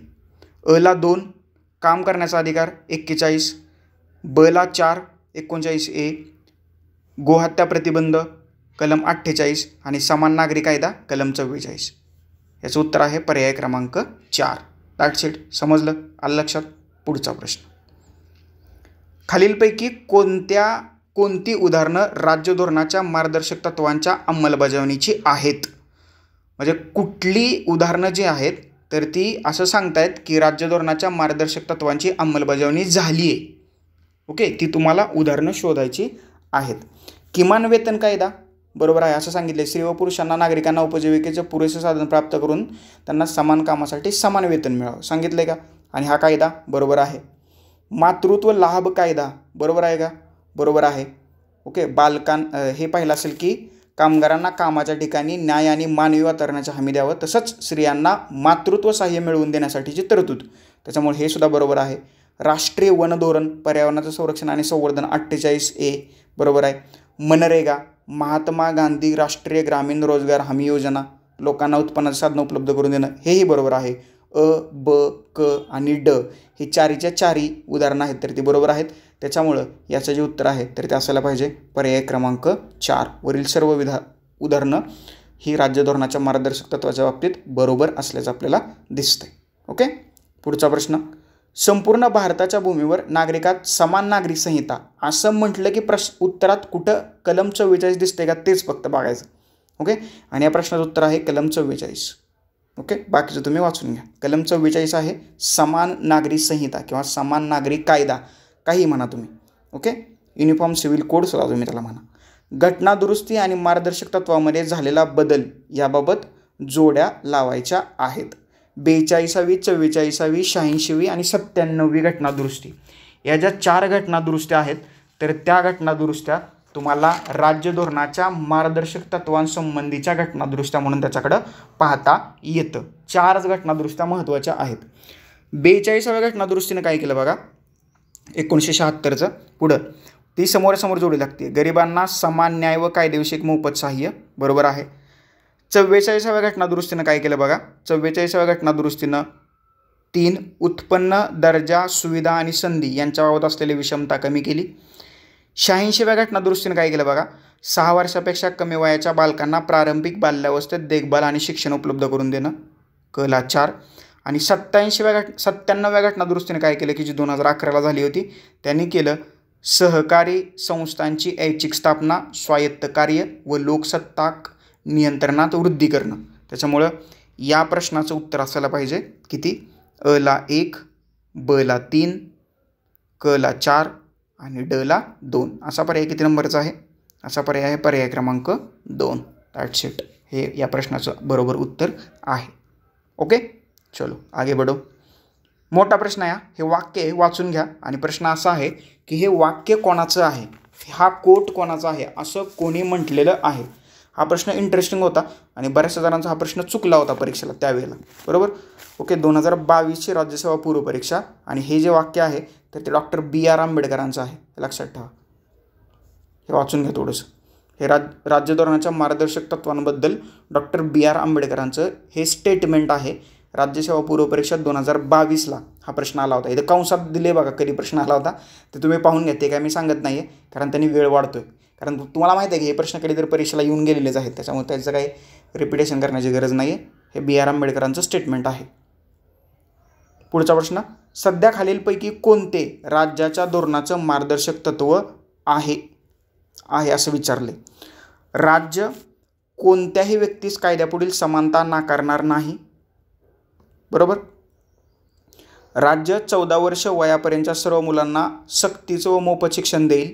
अ ला 2 काम करण्याचा अधिकार 41. ब ला 4 39A. गोहत्या प्रतिबंध कलम 48 आणि समान नागरी कायदा कलम 44. याचं उत्तर आहे पर्याय क्रमांक 4. That's it. समजलं, आलं लक्षात. पुढचा प्रश्न. खालीलपैकी कोणती उदाहरणं राज्य धोरणाच्या मार्गदर्शक तत्वांच्या अंमलबजावणीची आहेत. म्हणजे कुठली उदाहरणं जी आहेत तर ती असं सांगतायत की राज्य धोरणाच्या मार्गदर्शक तत्वांची अंमलबजावणी झाली आहे. ओके. ती तुम्हाला उदाहरणं शोधायची आहेत. किमान वेतन कायदा बरोबर आहे असं सांगितले. स्त्री व पुरुषांना नागरिकांना उपजीविकेचे पुरेसे साधन प्राप्त करून त्यांना समान कामासाठी समान वेतन मिळावं सांगितले का. आणि हा कायदा बरोबर आहे. मातृत्व लाभ कायदा बरोबर आहे का, बरोबर आहे. ओके. हे पाहिलं असेल की कामगारांना कामाच्या ठिकाणी न्याय आणि मानवी वातावरणाची हमी द्यावं, तसंच स्त्रियांना मातृत्व सहाय्य मिळवून देण्यासाठीची तरतूद, त्याच्यामुळे हे सुद्धा बरोबर आहे. राष्ट्रीय वन धोरण पर्यावरणाचं संरक्षण आणि संवर्धन 48A बरोबर आहे. मनरेगा महात्मा गांधी राष्ट्रीय ग्रामीण रोजगार हमी योजना लोकांना उत्पन्नाचं साधनं उपलब्ध करून देणं हेही बरोबर आहे. अ ब क आणि ड हे चारीच्या चारी उदाहरणं आहेत तर ती बरोबर आहेत. त्याच्यामुळं याचं जे उत्तर आहे तर ते असायला पाहिजे पर्याय क्रमांक 4. वरील सर्व उदाहरणं ही राज्य धोरणाच्या मार्गदर्शक तत्वाच्या बाबतीत बरोबर असल्याचं आपल्याला दिसतंय. ओके. पुढचा प्रश्न. संपूर्ण भारताच्या भूमीवर नागरिकात समान नागरी संहिता असं म्हटलं की उत्तरात कुठं कलम 44 दिसते का तेच फक्त बघायचं. ओके. आणि या प्रश्नाचं उत्तर आहे कलम 44. ओके. बाकीचं तुम्ही वाचून घ्या. कलम 44 आहे समान नागरी संहिता किंवा समान नागरी कायदा काही म्हणा तुम्ही. ओके. युनिफॉर्म सिव्हिल कोड सुद्धा तुम्ही त्याला म्हणा. घटना दुरुस्ती आणि मार्गदर्शक तत्वामध्ये झालेला बदल याबाबत जोड्या लावायच्या आहेत. 42वी 44वी 86वी आणि 97वी घटना दुरुस्ती या ज्या 4 घटना दुरुस्त्या आहेत तर त्या घटना दुरुस्त्या तुम्हाला राज्य धोरणाच्या मार्गदर्शक तत्वांसंबंधीच्या घटना दुरुस्त्या म्हणून त्याच्याकडं पाहता येतं. 4 घटना दुरुस्त्या महत्त्वाच्या आहेत. 42व्या घटना दुरुस्तीनं काय केलं बघा 1976चं पुढं ती समोरासमोर जोडी लागते. गरिबांना समान न्याय व कायदेविषयक मोफत सहाय्य बरोबर आहे. 44व्या घटना दुरुस्तीनं काय केलं बघा 44व्या घटना दुरुस्तीनं 3 उत्पन्न दर्जा सुविधा आणि संधी यांच्याबाबत असलेली विषमता कमी केली. 86व्या घटना दुरुस्तीनं काय केलं बघा 6 वर्षापेक्षा कमी वयाच्या बालकांना प्रारंभिक बाल्यावस्थेत देखभाल आणि शिक्षण उपलब्ध करून देणं कला 4. आणि 97व्या घटना दुरुस्तीने काय केलं की जी 2011ला झाली होती त्यांनी केलं सहकारी संस्थांची ऐच्छिक स्थापना स्वायत्त कार्य व लोकसत्ताक नियंत्रणात वृद्धी करणं. त्याच्यामुळं या प्रश्नाचं उत्तर असायला पाहिजे किती अ ला 1 ब ला 3 क ला 4 आणि ड ला 2 असा पर्याय किती नंबरचा आहे असा पर्याय आहे पर्याय क्रमांक 2. That's it. हे या प्रश्नाचं बरोबर उत्तर आहे. ओके. चलो आगे बढो. मोठा प्रश्न आहे हे वाक्य वाचून घ्या आणि प्रश्न असा आहे की हे वाक्य कोणाचं आहे हा कोट कोणाचा आहे असं कोणी म्हटलेलं आहे. हा प्रश्न इंटरेस्टिंग होता आणि बऱ्याचशा जणांचा हा प्रश्न चुकला होता परीक्षेला त्यावेळेला बरोबर. ओके. 2022ची राज्यसेवा पूर्व परीक्षा आणि हे जे वाक्य आहे तर ते डॉक्टर B.R. आंबेडकरांचं आहे लक्षात ठेवा. हे वाचून घ्या थोडंसं. हे राज्य धोरणाच्या मार्गदर्शक तत्वांबद्दल डॉक्टर B.R. आंबेडकरांचं हे स्टेटमेंट आहे. राज्यसेवा पूर्व परीक्षा 2022ला हा प्रश्न आला होता. इथं कंसात दिले बघा कधी प्रश्न आला होता ते तुम्ही पाहून घ्या. ते काय मी सांगत नाही आहे कारण त्यांनी वेळ वाढतोय कारण तुम्हाला माहिती आहे की हे प्रश्न कधीतरी परीक्षेला येऊन गेलेलेच आहेत त्याच्यामुळे त्याचं काही रिपिटेशन करण्याची गरज नाही आहे. हे B.R. आंबेडकरांचं स्टेटमेंट आहे. पुढचा प्रश्न. सध्या खालीलपैकी कोणते राज्याच्या धोरणाचं मार्गदर्शक तत्व आहे असं विचारले. राज्य कोणत्याही व्यक्तीस कायद्यापुढील समानता नाकारणार नाही बरोबर. राज्य 14 वर्ष वयापर्यंतच्या सर्व मुलांना सक्तीचं व मोफत शिक्षण देईल.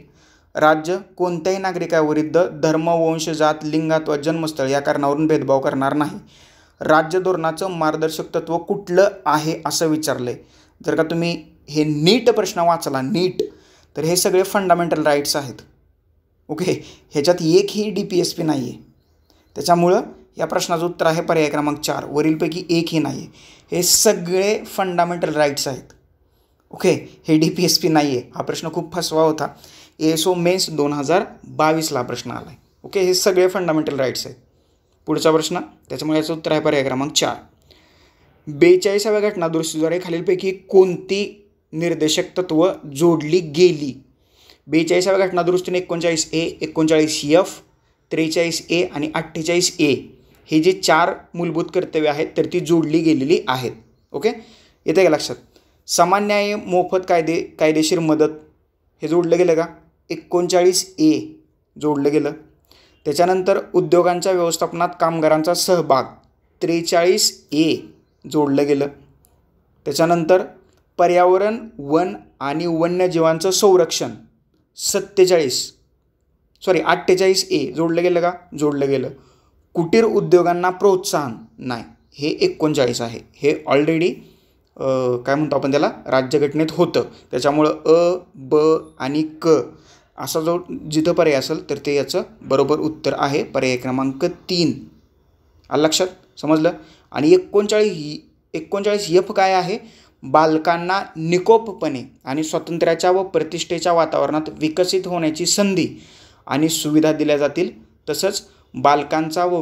राज्य कोणत्याही नागरिकाविरुद्ध धर्म वंश जात लिंग अथवा जन्मस्थळ या कारणावरून भेदभाव करणार नाही. राज्य धोरणाचं मार्गदर्शक तत्व कुठलं आहे असं विचारलंय. जर का तुम्ही हे नीट प्रश्न वाचला नीट तर हे सगळे फंडामेंटल राईट्स आहेत. ओके. ह्याच्यात एकही DPSP नाही आहे त्याच्यामुळं या प्रश्नाचं उत्तर आहे पर्याय क्रमांक 4. वरीलपैकी एकही नाही आहे. हे सगळे फंडामेंटल राईट्स आहेत. ओके. हे DPSP नाही आहे. हा प्रश्न खूप फसवा होता. ASO मेन्स 2022ला प्रश्न आला आहे. ओके. हे सगळे फंडामेंटल राईट्स आहेत. पुढचा प्रश्न त्याच्यामुळे याचं उत्तर आहे पर्याय क्रमांक 4. 42व्या घटना दुरुस्तीद्वारे खालीलपैकी कोणती निर्देशक तत्व जोडली गेली. 42व्या घटना दुरुस्तीने 39A 39F 43A आणि 48A हे जे 4 मूलभूत कर्तव्य आहेत तर ती जोडली गेलेली आहेत. ओके. येते का लक्षात. समान न्याय मोफत कायदेशीर मदत हे जोडलं गेलं का 39A जोडलं गेलं. त्याच्यानंतर उद्योगांच्या व्यवस्थापनात कामगारांचा सहभाग 43A जोडलं गेलं. त्याच्यानंतर पर्यावरण वन आणि वन्यजीवांचं संरक्षण 48A जोडलं गेलं का जोडलं गेलं. कुटीर उद्योगांना प्रोत्साहन नाही हे 39 आहे. हे ऑलरेडी काय म्हणतो आपण त्याला राज्यघटनेत होतं त्याच्यामुळं अ ब आणि क असा जो जिथं पर्याय असेल तर ते याचं बरोबर उत्तर आहे पर्याय क्रमांक 3. आलं लक्षात समजलं. आणि 39F काय आहे बालकांना निकोपपणे आणि स्वातंत्र्याच्या व प्रतिष्ठेच्या वातावरणात विकसित होण्याची संधी आणि सुविधा दिल्या जातील. तसंच बालकांचा व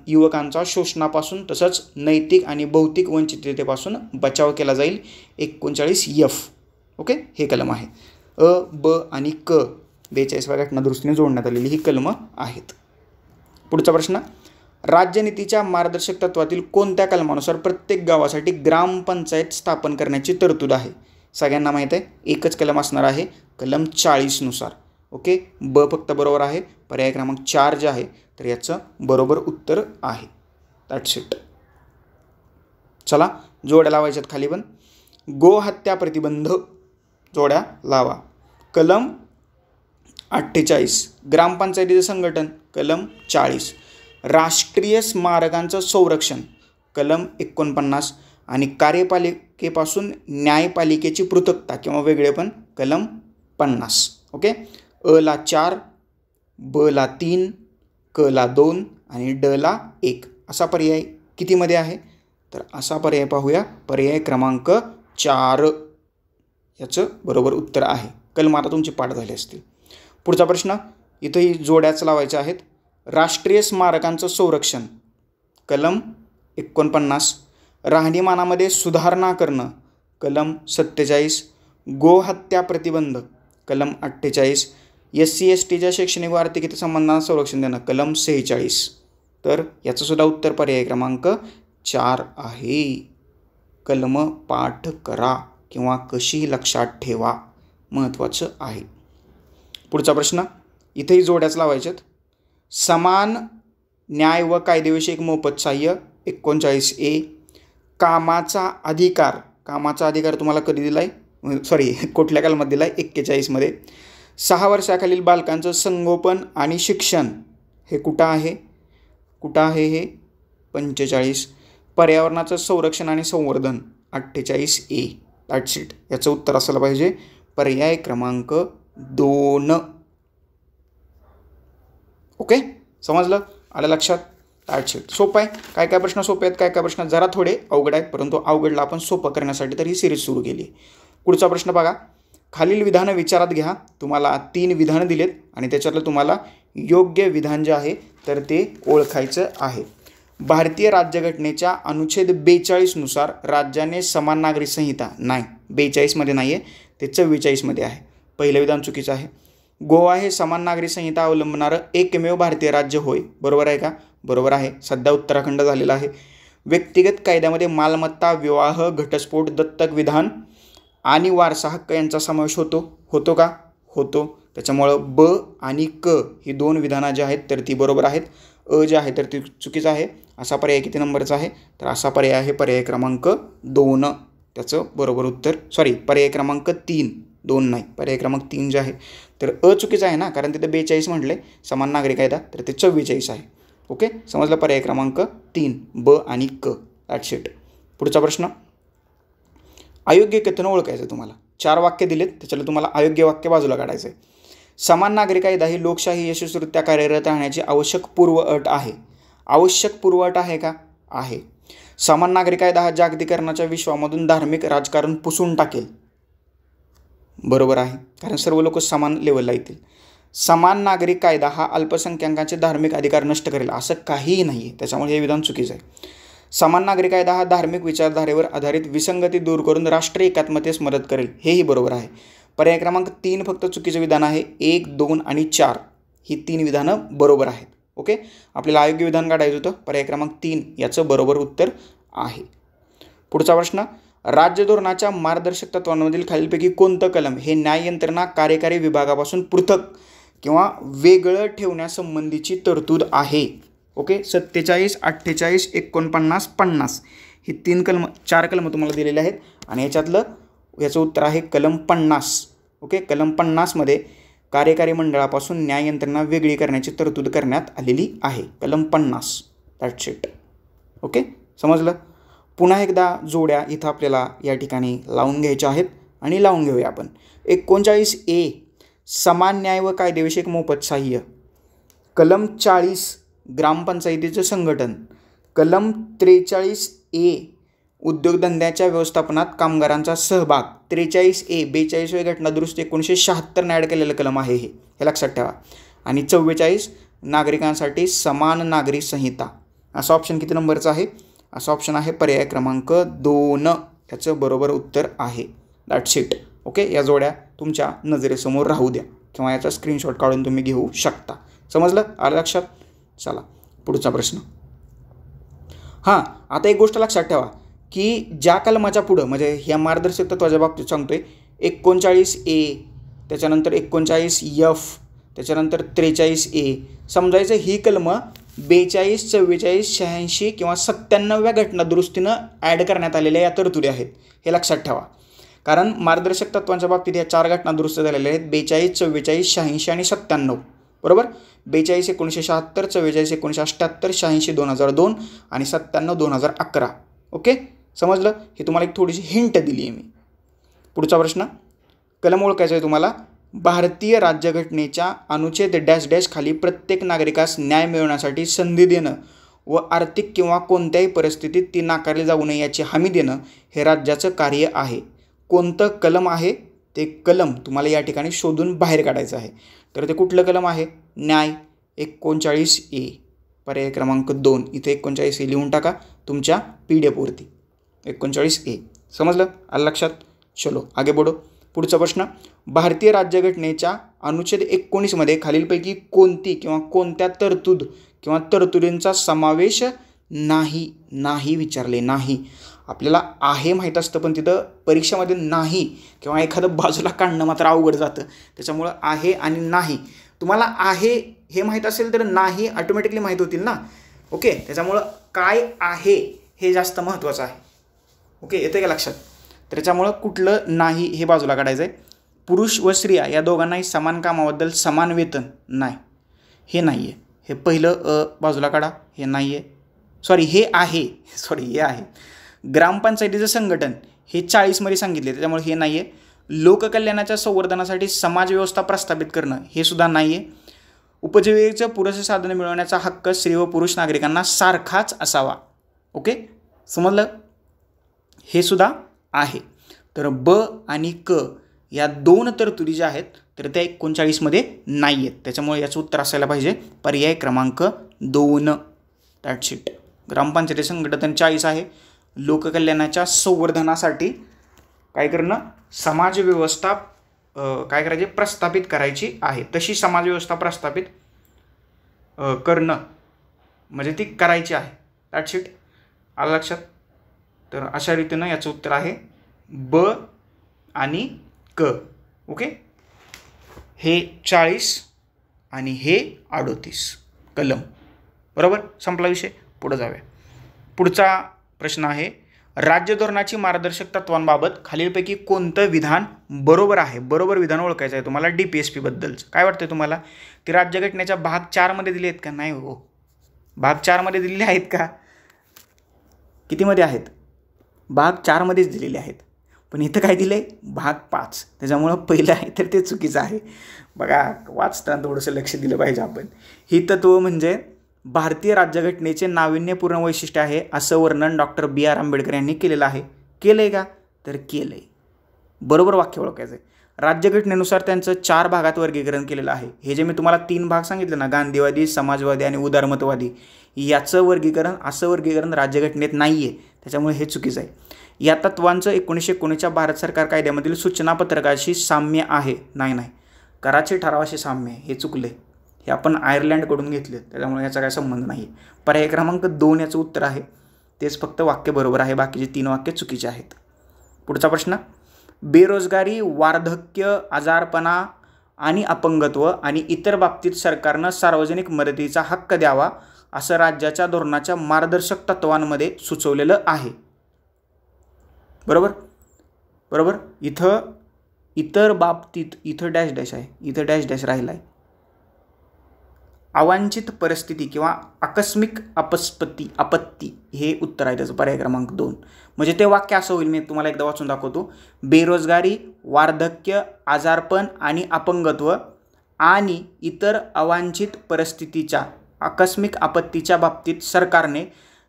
युवकांचा शोषणापासून तसंच नैतिक आणि भौतिक वंचिततेपासून बचाव केला जाईल. 39F. ओके, हे कलम आहे. अ, ब आणि क 42व्या घटनादुरुस्तीने जोडण्यात आलेली ही कलमं आहेत. पुढचा प्रश्न, राज्यनीतीच्या मार्गदर्शक तत्वातील कोणत्या कलमानुसार प्रत्येक गावासाठी ग्रामपंचायत स्थापन करण्याची तरतूद आहे? सगळ्यांना माहीत आहे, एकच कलम असणार आहे, कलम 40 नुसार. ओके, ब फक्त बरोबर आहे. पर्याय क्रमांक 4 जे आहे तर याचं बरोबर उत्तर आहे. That's it. चला जोड्या लावायच्यात खाली पण. गोहत्या प्रतिबंध जोड्या लावा. कलम 48. ग्रामपंचायतीचे संघटन कलम 40. राष्ट्रीय स्मारकांचं संरक्षण कलम 49. आणि कार्यपालिकेपासून न्यायपालिकेची पृथकता किंवा वेगळेपण कलम 50. ओके, अ ला 4, ब ला 3, क ला 2 आणि ड ला 1 असा पर्याय कितीमध्ये आहे? तर असा पर्याय पाहूया, पर्याय क्रमांक 4 याचं बरोबर उत्तर आहे. कलम आता तुमचे पाठ झाले असतील. पुढचा प्रश्न, इथंही जोड्याच लावायच्या आहेत. राष्ट्रीय स्मारकांचं संरक्षण कलम 49. राहणीमानामध्ये सुधारणा करणं कलम 47. गोहत्या प्रतिबंध कलम 48. SC STच्या शैक्षणिक व आर्थिक हितसंबंधांना संरक्षण देणं कलम 46. तर याचंसुद्धा उत्तर पर्याय क्रमांक 4 आहे. कलम पाठ करा किंवा कशी लक्षात ठेवा, महत्त्वाचं आहे. पुढचा प्रश्न, इथेही जोड्याच लावायच्यात. समान न्याय व कायदेविषयक मोफत सहाय्य 39A. कामाचा अधिकार तुम्हाला कधी दिला आहे? कुठल्या कलमात दिला आहे? 41मध्ये. 6 वर्षाखालील बालकांचं संगोपन आणि शिक्षण हे कुठं आहे हे? 45. पर्यावरणाचं संरक्षण आणि संवर्धन 48A. That's it. याचं उत्तर असायला पाहिजे पर्याय क्रमांक 2. ओके, समजलं? आलं लक्षात? That's it. सोपं आहे. काय काय प्रश्न सोपे आहेत, काय काय प्रश्न जरा थोडे अवघड आहेत, परंतु अवघडला आपण सोपं करण्यासाठी तर ही सिरीज सुरू केली. पुढचा प्रश्न बघा. खालील विधानं विचारात घ्या. तुम्हाला 3 विधानं दिलेत आणि त्याच्यातलं तुम्हाला योग्य विधान जे आहे तर ते ओळखायचं आहे. भारतीय राज्यघटनेच्या अनुच्छेद 42 नुसार राज्याने समान नागरी संहिता, नाही 42मध्ये नाही आहे, ते 44मध्ये आहे. पहिलं विधान चुकीचं आहे. गोवा हे समान नागरी संहिता अवलंबणारं एकमेव भारतीय राज्य होय. बरोबर आहे का? बरोबर आहे. सध्या उत्तराखंड झालेला आहे. व्यक्तिगत कायद्यामध्ये मालमत्ता, विवाह, घटस्फोट, दत्तक विधान आणि वारसा हक्क यांचा समावेश होतो का? होतो. त्याच्यामुळं ब आणि क ही 2 विधानं जी आहेत तर ती बरोबर आहेत. अ जे आहे तर ती चुकीचं आहे. असा पर्याय किती नंबरचा आहे? तर असा पर्याय आहे पर्याय क्रमांक 2. त्याचं बरोबर उत्तर पर्याय क्रमांक 3. 2 नाही, पर्याय क्रमांक 3 जे आहे तर अ चुकीचं आहे ना, कारण तिथे 42 म्हटले समान नागरी कायदा, तर ते 44 आहे. ओके, समजलं? पर्याय क्रमांक 3 ब आणि क. That's it. पुढचा प्रश्न, अयोग्य कथन ओळखायचं. तुम्हाला 4 वाक्य दिलेत, त्याच्याला तुम्हाला अयोग्य वाक्य बाजूला काढायचं आहे. समान नागरी कायदा ही लोकशाही यशस्वीरित्या कार्यरत राहण्याची आवश्यक पूर्व अट आहे. आवश्यक पूर्व अट आहे का? आहे. समान नागरी कायदा हा जागतिकीकरणाच्या विश्वामधून धार्मिक राजकारण पुसून टाकेल. बरोबर आहे, कारण सर्व लोक समान लेवलला येतील. समान नागरिक कायदा हा अल्पसंख्याकांचे धार्मिक अधिकार नष्ट करेल असं काहीही नाही आहे, त्याच्यामुळे हे विधान चुकीचं आहे. समान नागरिक कायदा हा धार्मिक विचारधारेवर आधारित विसंगती दूर करून राष्ट्रीय एकात्मतेस मदत करेल, हेही बरोबर आहे. पर्याय क्रमांक 3 फक्त चुकीचं विधान आहे. 1, 2 आणि 4 ही 3 विधानं बरोबर आहेत. ओके, आपल्याला अयोग्य विधान काढायचं होतं. पर्याय क्रमांक 3 याचं बरोबर उत्तर आहे. पुढचा प्रश्न, राज्य धोरणाच्या मार्गदर्शक तत्वांमधील खालीलपैकी कोणतं कलम हे न्याय यंत्रणा कार्यकारी विभागापासून पृथक किंवा वेगळं ठेवण्यासंबंधीची तरतूद आहे? ओके, 47, 48, 49, 50 ही 4 कलम तुम्हाला दिलेले आहेत आणि याचं उत्तर आहे कलम 50. ओके, कलम 50मध्ये कार्यकारी मंडळापासून न्याय यंत्रणा वेगळी करण्याची तरतूद करण्यात आलेली आहे. कलम 50. That's it. ओके, समजलं? पुन्हा एकदा जोड्या इथं आपल्याला या ठिकाणी लावून घ्यायच्या आहेत आणि लावून घेऊया आपण. 39A समान न्याय व कायदेविषयक मोफत सहाय्य. कलम 40 ग्रामपंचायतीचं संघटन. कलम 43A उद्योगधंद्याच्या व्यवस्थापनात कामगारांचा सहभाग 43A 42वी घटना दुरुस्ती 1976 ॲड केलेलं कलम आहे हे लक्षात ठेवा. आणि 44 नागरिकांसाठी समान नागरी संहिता असा ऑप्शन किती नंबरचा आहे? असा ऑप्शन आहे पर्याय क्रमांक 2. याचं बरोबर उत्तर आहे. That's it. ओके, या जोड्या तुमच्या नजरेसमोर राहू द्या किंवा याचा स्क्रीनशॉट काढून तुम्ही घेऊ शकता. समजलं? आलं लक्षात? चला पुढचा प्रश्न. हां, आता एक गोष्ट लक्षात ठेवा की ज्या कलमाच्या पुढं म्हणजे ह्या मार्गदर्शक तत्वाच्या बाबतीत सांगतोय 39A, त्याच्यानंतर 39F, त्याच्यानंतर 43A, समजायचं ही कलमं 42, 44, 86 किंवा 97व्या घटना दुरुस्तीनं ॲड करण्यात आलेल्या या तरतुदी आहेत. हे लक्षात ठेवा. कारण मार्गदर्शक तत्वांच्या बाबतीत या 4 घटना दुरुस्त झालेल्या आहेत: 42, 44, 86 आणि 97. बरोबर? 42 1976, 44 1978, 86 2002 आणि 97 2011. ओके, समजलं? हे तुम्हाला एक थोडीशी हिंट दिली आहे मी. पुढचा प्रश्न. कलम ओळखायचा आहे तुम्हाला. भारतीय राज्यघटनेच्या अनुच्छेद डॅश डॅश खाली प्रत्येक नागरिकास न्याय मिळवण्यासाठी संधी देणं व आर्थिक किंवा कोणत्याही परिस्थितीत ती नाकारली जाऊ नये याची हमी देणं हे राज्याचं कार्य आहे. कोणतं कलम आहे ते कलम तुम्हाला या ठिकाणी शोधून बाहेर काढायचं आहे. तर ते कुठलं कलम आहे? न्याय 39A पर्याय क्रमांक 2. इथे 39A लिहून टाका तुमच्या PDF वरती. 39A. समजलं? आलं लक्षात? चलो आगे बढो. पुढचा प्रश्न. भारतीय राज्यघटनेच्या अनुच्छेद 19 मध्ये खालीलपैकी कोणती किंवा कोणत्या तरतूद किंवा तरतुदींचा समावेश नाही विचारले. नाही आपल्याला आहे माहीत असतं, पण तिथं परीक्षेमध्ये नाही किंवा एखादं बाजूला काढणं मात्र अवघड जातं. त्याच्यामुळं आहे आणि नाही, तुम्हाला आहे हे माहीत असेल तर नाही ऑटोमॅटिकली माहीत होतील ना. ओके, त्याच्यामुळं काय आहे हे जास्त महत्त्वाचं आहे. ओके, येतं का लक्षात? तर त्याच्यामुळं कुठलं नाही हे बाजूला काढायचं आहे. पुरुष व स्त्रिया या दोघांनाही समान कामाबद्दल समान वेतन नाही, हे नाही आहे. हे पहिलं बाजूला काढा, हे नाही आहे. हे आहे. ग्रामपंचायतीचं संघटन हे 40 मध्ये सांगितले, त्याच्यामुळे हे नाही आहे. लोककल्याणाच्या संवर्धनासाठी समाज व्यवस्था प्रस्थापित करणं हे सुद्धा नाही आहे. उपजीविकेचं पुरेसं साधन मिळवण्याचा हक्क स्त्री व पुरुष नागरिकांना सारखाच असावा. ओके, समजलं? हे सुद्धा आहे. तर ब आणि क या 2 तरतुदी ज्या आहेत तर त्या 39 मध्ये नाही आहेत. त्याच्यामुळे याचं उत्तर असायला पाहिजे पर्याय क्रमांक 2. That's it. ग्रामपंचायती संघटन 40 आहे. लोककल्याणाच्या संवर्धनासाठी काय करणं? समाजव्यवस्था काय करायची? प्रस्थापित करायची आहे. तशी समाजव्यवस्था प्रस्थापित करणं म्हणजे ती करायची आहे. That's it. आलं लक्षात? तर अशा रीतीनं याचं उत्तर आहे ब आणि क. ओके, हे 40 आणि हे 38 कलम. बरोबर, संपला विषय. पुढे जाऊया. पुढचा प्रश्न आहे. राज्य धोरणाची मार्गदर्शक तत्वांबाबत खालीलपैकी कोणतं विधान बरोबर आहे? बरोबर विधान ओळखायचं आहे तुम्हाला DPSP बद्दलचं. काय वाटतं तुम्हाला? ते राज्यघटनेच्या भाग 4 मध्ये दिले आहेत का? नाही हो, भाग 4 मध्ये दिलेले आहेत का? कितीमध्ये आहेत? भाग 4 मध्येच दिलेले आहेत. पण इथं काय दिलं आहे? भाग 5. त्याच्यामुळं पहिलं आहे तर ते चुकीचं आहे. बघा, वाचताना थोडंसं लक्ष दिलं पाहिजे आपण. ही तत्व म्हणजे भारतीय राज्यघटनेचे नाविन्यपूर्ण वैशिष्ट्य आहे असं वर्णन डॉक्टर B.R. आंबेडकर यांनी केलेलं आहे. केलं आहे का? तर केलं आहे. बरोबर वाक्य ओळखायचं आहे. राज्यघटनेनुसार त्यांचं 4 भागात वर्गीकरण केलेलं आहे. हे जे मी तुम्हाला 3 भाग सांगितले ना, गांधीवादी, समाजवादी आणि उदारमतवादी, याचं वर्गीकरण राज्यघटनेत नाही आहे. त्याच्यामुळे हे चुकीचं आहे. या तत्वांचं 1919च्या भारत सरकार कायद्यामधील सूचना पत्रकाशी साम्य आहे. नाही, कराची ठरावाशी साम्य आहे. हे चुकले. हे आपण आयर्लंडकडून घेतले, त्याच्यामुळे याचा काय संबंध नाही. पर्याय क्रमांक 2 याचं उत्तर आहे. तेच फक्त वाक्य बरोबर आहे, बाकीचे 3 वाक्य चुकीचे आहेत. पुढचा प्रश्न. बेरोजगारी, वार्धक्य, आजारपणा आणि अपंगत्व आणि इतर बाबतीत सरकारनं सार्वजनिक मदतीचा हक्क द्यावा असं राज्याच्या धोरणाच्या मार्गदर्शक तत्वांमध्ये सुचवलेलं आहे. बरोबर. इथं इतर बाबतीत, इथं डॅश डॅश आहे, इथं डॅश डॅश राहिला आहे. अवांछित परिस्थिती किंवा आकस्मिक आपत्ती हे उत्तर आहे त्याचं, पर्याय क्रमांक 2. म्हणजे ते वाक्य असं होईल, मी तुम्हाला एकदा वाचून दाखवतो. बेरोजगारी, वार्धक्य, आजारपण आणि अपंगत्व आणि इतर अवांछित परिस्थितीच्या आकस्मिक आपत्तीच्या बाबतीत सरकारने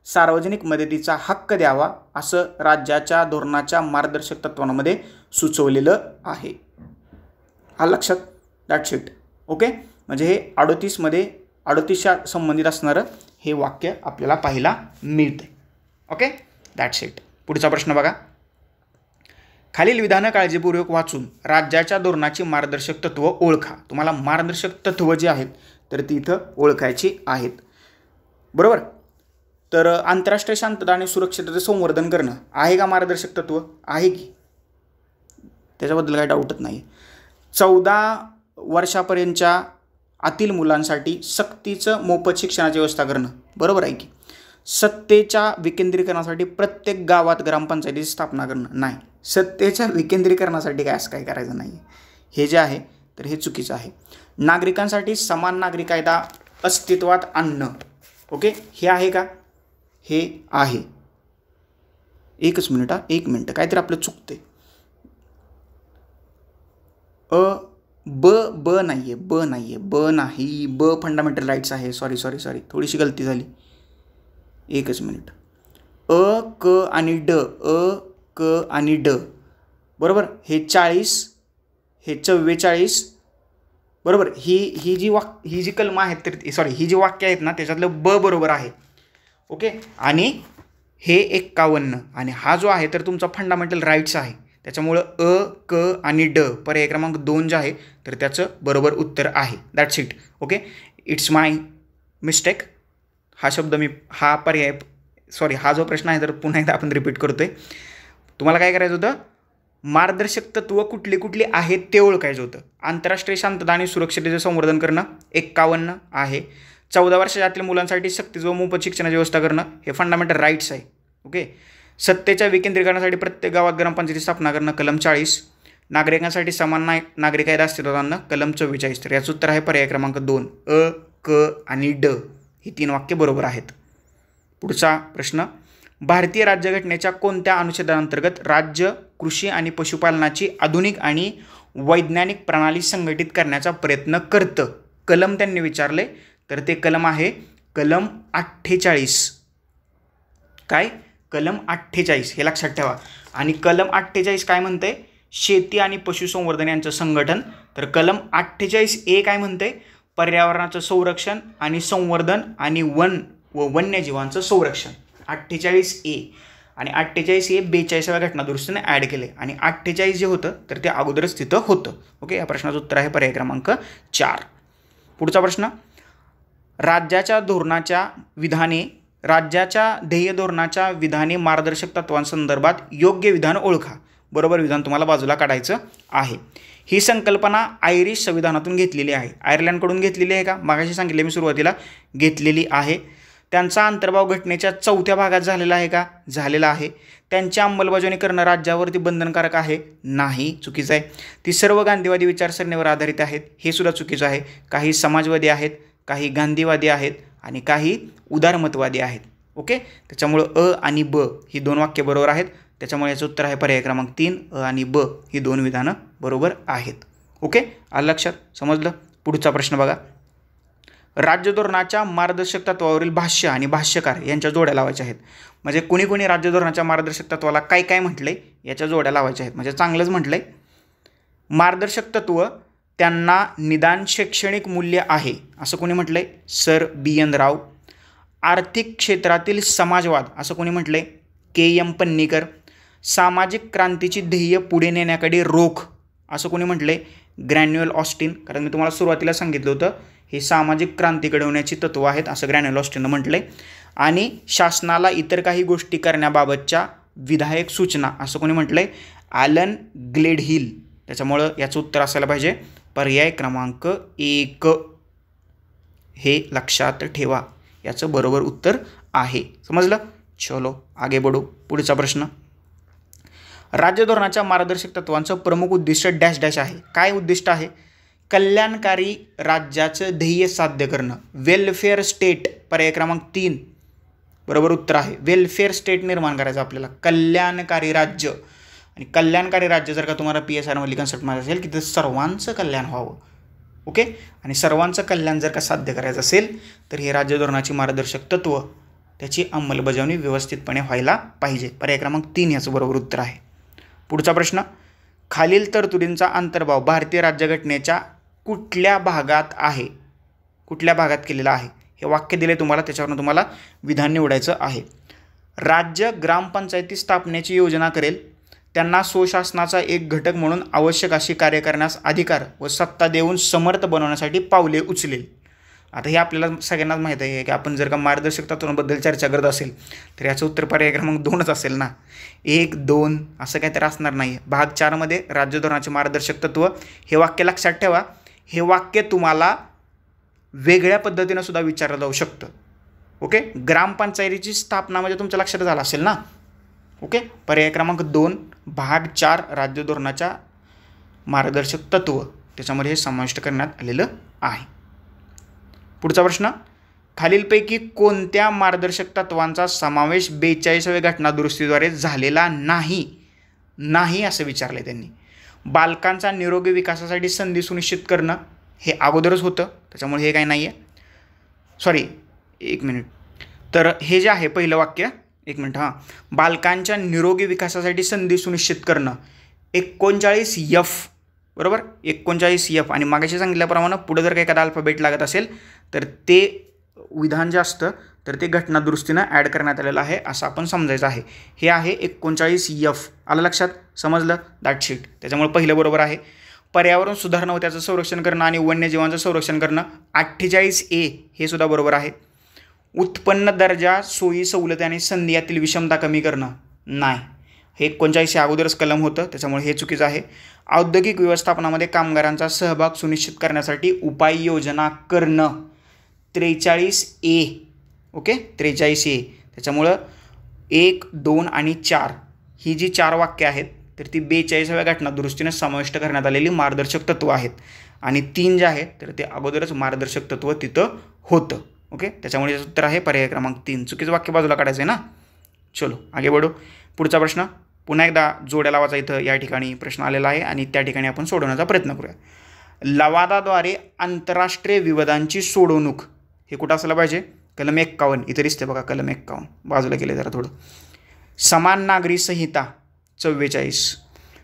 सार्वजनिक मदतीचा हक्क द्यावा असं राज्याच्या धोरणाच्या मार्गदर्शक तत्वांमध्ये सुचवलेलं आहे. आलं लक्षात? That's it. ओके, म्हणजे हे 38च्या संबंधित असणारं हे वाक्य आपल्याला पाहायला मिळते. Okay, that's it. पुढचा प्रश्न बघा. खालील विधानं काळजीपूर्वक वाचून राज्याच्या धोरणाची मार्गदर्शक तत्व ओळखा. तुम्हाला मार्गदर्शक तत्व जी आहेत तर ती इथं ओळखायची आहेत. बरोबर. तर आंतरराष्ट्रीय शांतता आणि सुरक्षिततेचे संवर्धन करणं आहे का मार्गदर्शक तत्व? आहे की, त्याच्याबद्दल काही डाऊटच नाही. 14 वर्षापर्यंतच्या आतील मुलांसाठी सक्तीचं मोफत शिक्षणाची व्यवस्था करणं बरोबर आहे की. सत्तेच्या विकेंद्रीकरणासाठी प्रत्येक गावात ग्रामपंचायतीची स्थापना करणं नाही. सत्तेच्या विकेंद्रीकरणासाठी काय असं काही करायचं नाही. हे जे आहे तर हे चुकीचं आहे. नागरिकांसाठी समान नागरिक कायदा अस्तित्वात आणणं. ओके, हे आहे का? हे आहे. एक मिनिट काहीतरी आपलं चुकते. ब नाही. ब फंडामेंटल राईट्स आहे. सॉरी थोडीशी गलती झाली. एकच मिनिट. क आणि ड बरोबर. हे 40, हे 44 बरोबर. ही जी कलम आहेत तर ही जी वाक्य आहेत ना त्याच्यातलं ब बरोबर आहे. ओके, आणि हे 51 आणि हा जो आहे तर तुमचा फंडामेंटल राईट्स आहे. त्याच्यामुळं क आणि ड पर्याय क्रमांक 2 जे आहे तर त्याचं बरोबर उत्तर आहे. That's it. Okay, it's my mistake. हा शब्द हा जो प्रश्न आहे तर पुन्हा एकदा आपण रिपीट करतोय. तुम्हाला काय करायचं होतं? मार्गदर्शक तत्व कुठली आहेत ते ओळखायचं होतं. आंतरराष्ट्रीय शांतता आणि सुरक्षिततेचे संवर्धन करणं 51 आहे. 14 वर्षाच्या आतील मुलांसाठी सक्तीचं व मोफत शिक्षणाची व्यवस्था करणं हे फंडामेंटल राईट्स आहे. ओके, सत्तेच्या विकेंद्रीकरणासाठी प्रत्येक गावात ग्रामपंचायतीची स्थापना करणं कलम 40. नागरिकांसाठी समान नागरिक कायदा अस्तित्वात आणणं कलम 44. तर याचं उत्तर आहे पर्याय क्रमांक 2 क आणि ड. ही 3 वाक्य बरोबर आहेत. पुढचा प्रश्न. भारतीय राज्यघटनेच्या कोणत्या अनुच्छेदांतर्गत राज्य कृषी आणि पशुपालनाची आधुनिक आणि वैज्ञानिक प्रणाली संघटित करण्याचा प्रयत्न करतं? कलम त्यांनी विचारले तर ते कलम आहे कलम 48. काय? कलम 48 हे लक्षात ठेवा. आणि कलम 48 काय म्हणते? शेती आणि पशुसंवर्धन यांचं संघटन. तर कलम 48A काय म्हणते? पर्यावरणाचं संरक्षण आणि संवर्धन आणि वन्यजीवांचं संरक्षण. 48A आणि 48A 42व्या घटनादुरुस्तीने ॲड केले आणि 48 जे होतं तर ते अगोदरच तिथं होतं. ओके, या प्रश्नाचं उत्तर आहे पर्याय क्रमांक 4. पुढचा प्रश्न. राज्याच्या ध्येय धोरणाच्या विधाने मार्गदर्शक तत्वांसंदर्भात योग्य विधान ओळखा. बरोबर विधान तुम्हाला बाजूला काढायचं आहे. ही संकल्पना आयरिश संविधानातून घेतलेली आहे. आयर्लंडकडून घेतलेली आहे का? मागाशी सांगितले मी सुरुवातीला घेतलेली आहे. त्यांचा अंतर्भाव घटनेच्या 4थ्या भागात झालेला आहे का? झालेला आहे. त्यांची अंमलबजावणी करणं राज्यावरती बंधनकारक आहे? नाही, चुकीचं आहे. ती सर्व गांधीवादी विचारसरणीवर आधारित आहेत. हे सुद्धा चुकीचं आहे. काही समाजवादी आहेत, काही गांधीवादी आहेत आणि काही उदारमतवादी आहेत. ओके, त्याच्यामुळं आणि ब ही 2 वाक्य बरोबर आहेत. त्याच्यामुळे याचं उत्तर आहे पर्याय क्रमांक 3 आणि ब ही 2 विधानं बरोबर आहेत. ओके, आलं लक्षात? समजलं? पुढचा प्रश्न बघा. राज्य धोरणाच्या मार्गदर्शक तत्वावरील भाष्य आणि भाष्यकार यांच्या जोड्या लावायच्या आहेत. म्हणजे कुणी राज्य धोरणाच्या मार्गदर्शक तत्वाला काय म्हटलंय याच्या जोड्या लावायच्या आहेत. म्हणजे चांगलंच म्हटलंय. मार्गदर्शक तत्व त्यांना निदान शैक्षणिक मूल्य आहे असं कोणी म्हटलंय? सर BN राव. आर्थिक क्षेत्रातील समाजवाद असं कोणी म्हटलंय? KM पन्नीकर. सामाजिक क्रांतीची ध्येय पुढे नेण्याकडे रोख असं कोणी म्हटलंय? Granular Austin. कारण मी तुम्हाला सुरुवातीला सांगितलं होतं हे सामाजिक क्रांती घडवण्याची तत्व आहेत असं ग्रॅन्युअल ऑस्टिननं म्हटलंय. आणि शासनाला इतर काही गोष्टी करण्याबाबतच्या विधायक सूचना असं कोणी म्हटलंय? ॲलन ग्लेडहिल. त्याच्यामुळं याचं उत्तर असायला पाहिजे पर्याय क्रमांक 1. हे लक्षात ठेवा. याचं बरोबर उत्तर आहे. समजलं? चलो आगे बढो. पुढचा प्रश्न. राज्य धोरणाच्या मार्गदर्शक तत्वांचं प्रमुख उद्दिष्ट डॅश डॅश आहे. काय उद्दिष्ट आहे? कल्याणकारी राज्याचं ध्येय साध्य करणं. वेलफेअर स्टेट पर्याय क्रमांक 3 बरोबर उत्तर आहे. वेलफेअर स्टेट निर्माण करायचं आपल्याला. कल्याणकारी राज्य. आणि कल्याणकारी राज्य जर का तुम्हाला PSR मधली कन्सेप्ट माहिती असेल की तर सर्वांचं कल्याण व्हावं. ओके, आणि सर्वांचं कल्याण जर का साध्य करायचं असेल तर हे राज्य धोरणाची मार्गदर्शक तत्व त्याची अंमलबजावणी व्यवस्थितपणे व्हायला पाहिजे. पर्याय क्रमांक 3 याचं बरोबर उत्तर आहे. पुढचा प्रश्न, खालील तरतुदींचा अंतर्भाव भारतीय राज्यघटनेच्या कुठल्या भागात आहे? कुठल्या भागात केलेला आहे? हे वाक्य दिले तुम्हाला, त्याच्यावरून तुम्हाला विधान निवडायचं आहे. राज्य ग्रामपंचायती स्थापनेची योजना करेल, त्यांना स्वशासनाचा एक घटक म्हणून आवश्यक अशी कार्य करण्यास अधिकार व सत्ता देऊन समर्थ बनवण्यासाठी पावले उचलेल. आता हे आपल्याला सगळ्यांनाच माहीत आहे की आपण जर का मार्गदर्शक तत्वांबद्दल चर्चा करत असेल तर याचं उत्तर पर्याय क्रमांक 2च असेल ना. 1, 2 असं काहीतरी असणार नाही. भाग 4 मध्ये राज्य धोरणाचे मार्गदर्शक तत्व हे वाक्य लक्षात ठेवा. हे वाक्य तुम्हाला वेगळ्या पद्धतीनं सुद्धा विचारलं जाऊ शकतं. ओके, ग्रामपंचायतीची स्थापना म्हणजे तुमच्या लक्षात झालं असेल ना. ओके, पर्याय क्रमांक 2 भाग 4 राज्य धोरणाच्या मार्गदर्शक तत्व त्याच्यामध्ये हे समाविष्ट करण्यात आलेलं आहे. पुढचा प्रश्न, खालीलपैकी कोणत्या मार्गदर्शक तत्वांचा समावेश 42व्या घटनादुरुस्तीद्वारे झालेला नाही असं विचारलं आहे त्यांनी. बालकांचा निरोगी विकासासाठी संधी सुनिश्चित करणं हे अगोदरच होतं, त्याच्यामुळे हे काही नाही आहे. Sorry, 1 minute. तर हे जे आहे पहिलं वाक्य, 1 मिनिट बालकांच्या निरोगी विकासासाठी संधी सुनिश्चित करणं 39F बरोबर, 39F. आणि मागाशी सांगितल्याप्रमाणे पुढे जर का एखादा अल्फाबेट लागत असेल तर ते विधान जे असतं तर ते घटनादुरुस्तीनं ॲड करण्यात आलेलं आहे असं आपण समजायचं आहे. हे आहे 39F. आलं लक्षात, समजलं, दॅट शीट. त्याच्यामुळे पहिलं बरोबर आहे. पर्यावरण सुधारणं व त्याचं संरक्षण करणं आणि वन्यजीवांचं संरक्षण करणं 48A हे सुद्धा बरोबर आहे. उत्पन्न दर्जा सोयी सवलती आणि संधी यातील विषमता कमी करणं नाही, हे 39 अगोदरच कलम होतं, त्याच्यामुळे हे चुकीचं आहे. औद्योगिक व्यवस्थापनामध्ये कामगारांचा सहभाग सुनिश्चित करण्यासाठी उपाययोजना करणं 43A. Okay, 43A. त्याच्यामुळं 1, 2 आणि 4 ही जी 4 वाक्य आहेत तर ती 42व्या घटनादुरुस्तीनं समाविष्ट करण्यात आलेली मार्गदर्शक तत्व आहेत. आणि 3 जे आहेत तर ते अगोदरच मार्गदर्शक तत्व तिथं होतं. ओके, त्याच्यामुळे याचं उत्तर आहे पर्याय क्रमांक 3. चुकीचं वाक्य बाजूला काढायचं आहे ना. चलो आगे बढो. पुढचा प्रश्न पुन्हा एकदा जोड्या लावाचा इथं या ठिकाणी प्रश्न आलेला आहे आणि त्या ठिकाणी आपण सोडवण्याचा प्रयत्न करूया. लवादाद्वारे आंतरराष्ट्रीय विवादांची सोडवणूक हे कुठं असलं पाहिजे? कलम 51. इथं दिसते बघा, कलम 51 बाजूला केले जरा थोडं. समान नागरी संहिता 44,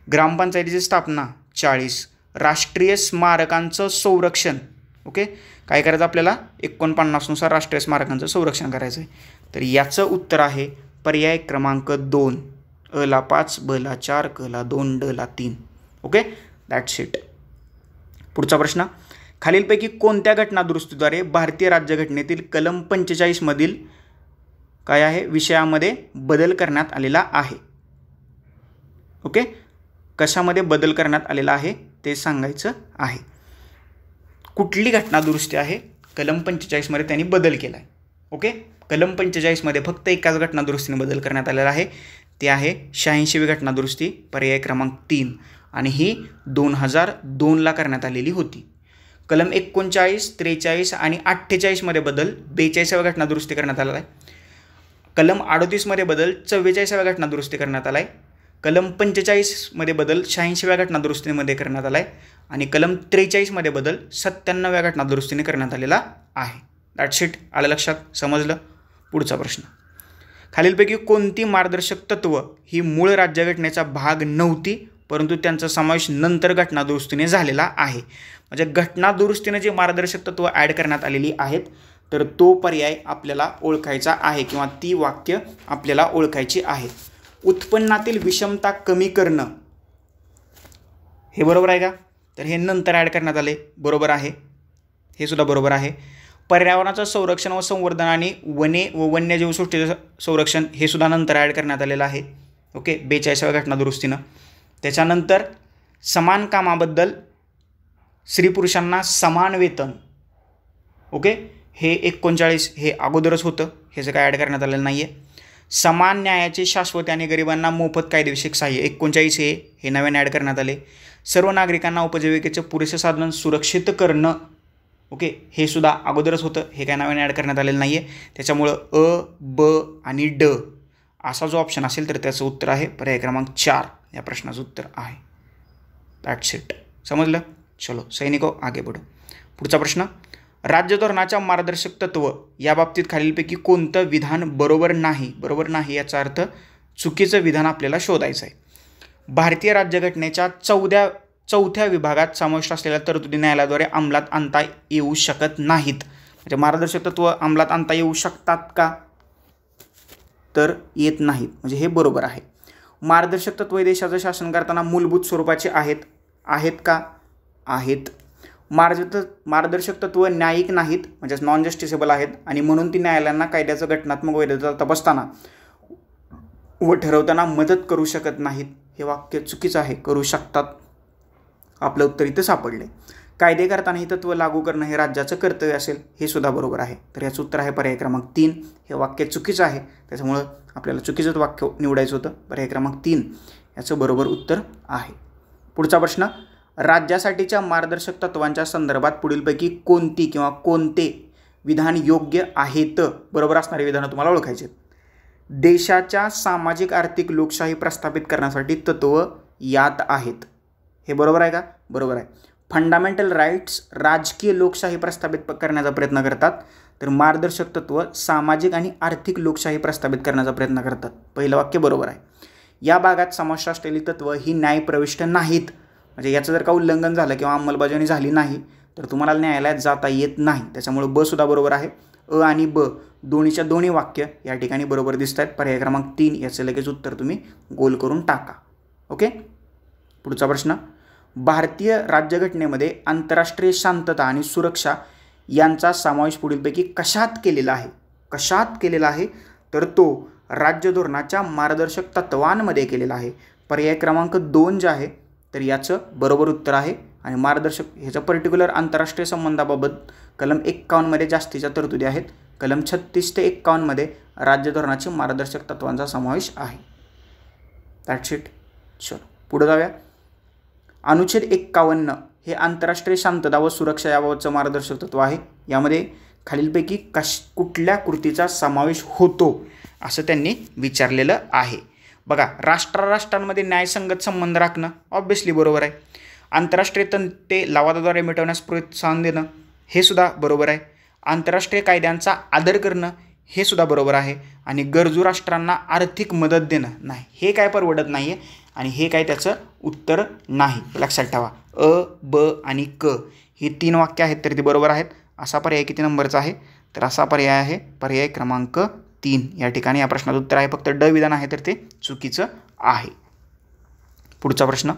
ग्रामपंचायतीची स्थापना 40, राष्ट्रीय स्मारकांचं संरक्षण. ओके, काय करायचं आपल्याला 49 राष्ट्रीय स्मारकांचं संरक्षण करायचं आहे. तर याचं उत्तर आहे पर्याय क्रमांक 2. अ ला 5, ब ला 4, क ला 2, ड ला 3. Okay, that's it. पुढचा प्रश्न, खालीलपैकी कोणत्या घटनादुरुस्तीद्वारे भारतीय राज्यघटनेतील कलम 45 मधील काय आहे विषयामध्ये बदल करण्यात आलेला आहे? ओके, कशामध्ये बदल करण्यात आलेला आहे ते सांगायचं आहे. कुठली घटनादुरुस्ती आहे? कलम 45 मध्ये त्यांनी बदल केला आहे. ओके, कलम 45 मध्ये फक्त एकाच घटनादुरुस्तीने बदल करण्यात आलेला आहे, ते आहे 86वी घटनादुरुस्ती, पर्याय क्रमांक 3. आणि ही 2002ला करण्यात आलेली होती. कलम 39, 43 आणि 48 मध्ये बदल 42व्या घटनादुरुस्ती करण्यात आला आहे. कलम 38 मध्ये बदल 44व्या घटनादुरुस्ती करण्यात आला आहे. कलम 45 मध्ये बदल 86व्या घटनादुरुस्तीमध्ये करण्यात आला आहे. आणि कलम 43 मध्ये बदल 97व्या घटनादुरुस्तीने करण्यात आलेला आहे. That's it. आलं लक्षात, समजलं. पुढचा प्रश्न, खालीलपैकी कोणती मार्गदर्शक तत्व ही मूळ राज्यघटनेचा भाग नव्हती परंतु त्यांचा समावेश नंतर घटनादुरुस्तीने झालेला आहे? म्हणजे घटनादुरुस्तीने जे मार्गदर्शक तत्व ॲड करण्यात आलेली आहेत तर तो पर्याय आपल्याला ओळखायचा आहे किंवा ती वाक्य आपल्याला ओळखायची आहेत. उत्पन्नातील विषमता कमी करणं हे बरोबर आहे का? तर हे नंतर ॲड करण्यात आले, बरोबर आहे, हे सुद्धा बरोबर आहे. पर्यावरणाचं संरक्षण व संवर्धन आणि वने व वन्यजीव सृष्टीचं संरक्षण हे सुद्धा नंतर ॲड करण्यात आलेलं आहे. ओके, 42व्या घटनादुरुस्तीनं. त्याच्यानंतर समान कामाबद्दल स्त्री पुरुषांना समान वेतन. ओके, हे 39 हे अगोदरच होतं, हे जे काय ॲड करण्यात आलेलं नाही आहे. समान न्यायाचे शाश्वत आणि गरिबांना मोफत कायदेविषयक सहाय्य 39 हे नव्याने ॲड करण्यात आले. सर्व नागरिकांना उपजीविकेचे पुरेसे साधन सुरक्षित करणं. ओके, हे सुद्धा अगोदरच होतं, हे काय नव्याने ॲड करण्यात आलेलं नाही आहे. त्याच्यामुळं अ, ब आणि ड असा जो ऑप्शन असेल तर त्याचं उत्तर आहे पर्याय क्रमांक 4 या प्रश्नाचं उत्तर आहे. That's it. समजलं. चलो सैनिको आगे बढ़ो. पुढचा प्रश्न, राज्य धोरणाच्या मार्गदर्शक तत्व या बाबतीत खालीलपैकी कोणतं विधान बरोबर नाही? बरोबर नाही याचा अर्थ चुकीचं विधान आपल्याला शोधायचं आहे. भारतीय राज्यघटनेच्या चौथ्या विभागात समाविष्ट असलेल्या तरतुदी न्यायालयाद्वारे अंमलात आणता येऊ शकत नाहीत. म्हणजे मार्गदर्शक तत्व अंमलात आणता येऊ शकतात का? तर येत नाहीत, म्हणजे हे बरोबर आहे. मार्गदर्शक तत्व देशाचं शासन करताना मूलभूत स्वरूपाचे आहेत का? आहेत. मार्गदर्शक तत्व न्यायिक नाहीत, म्हणजे नॉन जस्टिसेबल आहेत आणि म्हणून ती न्यायालयांना कायद्याचं घटनात्मक वैधता तपासताना व ठरवताना मदत करू शकत नाहीत. हे वाक्य चुकीचं आहे. करू शकतात. आपलं उत्तर इथं सापडले. कायदे करताना ही तत्व लागू करणं हे राज्याचं कर्तव्य असेल, हे सुद्धा बरोबर आहे. तर याचं उत्तर आहे पर्याय क्रमांक 3. हे वाक्य चुकीचं आहे, त्याच्यामुळं आपल्याला चुकीचंच वाक्य निवडायचं होतं. पर्याय क्रमांक 3 याचं बरोबर उत्तर आहे. पुढचा प्रश्न, राज्यासाठीच्या मार्गदर्शक तत्वांच्या संदर्भात पुढीलपैकी कोणती किंवा कोणते विधान योग्य आहेत? बरोबर असणारी विधानं तुम्हाला ओळखायची आहेत. देशाच्या सामाजिक आर्थिक लोकशाही प्रस्थापित करण्यासाठी तत्व यात आहेत. हे बरोबर आहे का? बरोबर आहे. फंडामेंटल राईट्स राजकीय लोकशाही प्रस्थापित करण्याचा प्रयत्न करतात, तर मार्गदर्शक तत्व सामाजिक आणि आर्थिक लोकशाही प्रस्थापित करण्याचा प्रयत्न करतात. पहिलं वाक्य बरोबर आहे. या भागात समाविष्ट असलेली तत्व ही न्यायप्रविष्ट नाहीत, म्हणजे याचं जर का उल्लंघन झालं किंवा अंमलबजावणी झाली नाही तर तुम्हाला न्यायालयात जाता येत नाही. त्याच्यामुळे ब सुद्धा बरोबर आहे. अ आणि ब दोन्हीच्या दोन्ही वाक्य या ठिकाणी बरोबर दिसत आहेत. पर्याय क्रमांक 3 याचं लगेच उत्तर तुम्ही गोल करून टाका. ओके. पुढचा प्रश्न, भारतीय राज्यघटनेमध्ये आंतरराष्ट्रीय शांतता आणि सुरक्षा यांचा समावेश पुढीलपैकी कशात केलेला आहे? कशात केलेला आहे? तर तो राज्य धोरणाच्या मार्गदर्शक तत्वांमध्ये केलेला आहे. पर्याय क्रमांक 2 जे आहे तर याचं बरोबर उत्तर आहे. आणि मार्गदर्शक ह्याच्या पर्टिक्युलर आंतरराष्ट्रीय संबंधाबाबत कलम 51 मध्ये जास्तीच्या तरतुदी आहेत. कलम 36 ते 51 मध्ये राज्य धोरणाची मार्गदर्शक तत्वांचा समावेश आहे. That's it. चलो पुढे जाऊया. अनुच्छेद 51 हे आंतरराष्ट्रीय शांतता व सुरक्षा याबाबतचं मार्गदर्शक तत्व आहे. यामध्ये खालीलपैकी कुठल्या कृतीचा समावेश होतो असं त्यांनी विचारलेलं आहे. बघा, राष्ट्रांमध्ये न्यायसंगत संबंध राखणं ऑब्व्हियसली बरोबर आहे. आंतरराष्ट्रीय तंटे लवादाद्वारे मिटवण्यास प्रोत्साहन देणं हे सुद्धा बरोबर आहे. आंतरराष्ट्रीय कायद्यांचा आदर करणं हे सुद्धा बरोबर आहे. आणि गरजू राष्ट्रांना आर्थिक मदत देणं नाही, हे काय परवडत नाही आहे आणि हे काय त्याचं उत्तर नाही. लक्षात ठेवा. अ, ब आणि क ही 3 वाक्य आहेत तर ती बरोबर आहेत. असा पर्याय किती नंबरचा आहे? तर असा पर्याय आहे पर्याय क्रमांक 3. या ठिकाणी या प्रश्नाचं उत्तर आहे फक्त ड विधान आहे तर ते चुकीचं आहे. पुढचा प्रश्न,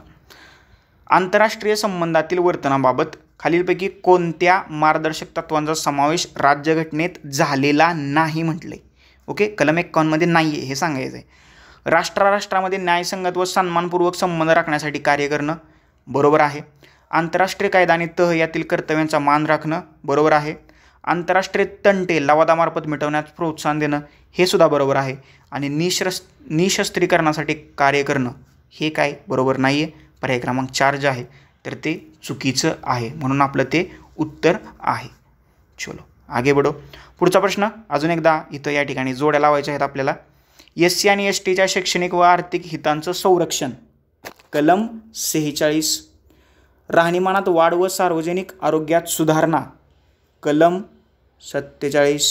आंतरराष्ट्रीय संबंधातील वर्तनाबाबत खालीलपैकी कोणत्या मार्गदर्शक तत्वांचा समावेश राज्यघटनेत झालेला नाही म्हटले? ओके, कलम 51 मध्ये नाही आहे हे सांगायचं आहे. राष्ट्रामध्ये न्यायसंगत व सन्मानपूर्वक संबंध राखण्यासाठी कार्य करणं बरोबर आहे. आंतरराष्ट्रीय कायदा आणि तह यातील कर्तव्यांचा मान राखणं बरोबर आहे. आंतरराष्ट्रीय तंटे लवादामार्फत मिटवण्यास प्रोत्साहन देणं हे सुद्धा बरोबर आहे. आणि निशस्त्रीकरणासाठी कार्य करणं हे काय बरोबर नाही आहे. पर्याय क्रमांक 4 जे आहे तर ते चुकीचं आहे, म्हणून आपलं ते उत्तर आहे. चलो आगे बढो. पुढचा प्रश्न अजून एकदा इथं या ठिकाणी जोड्या लावायच्या आहेत आपल्याला. SC आणि STच्या शैक्षणिक व आर्थिक हितांचं संरक्षण कलम 46. राहणीमानात वाढ व सार्वजनिक आरोग्यात सुधारणा कलम 47.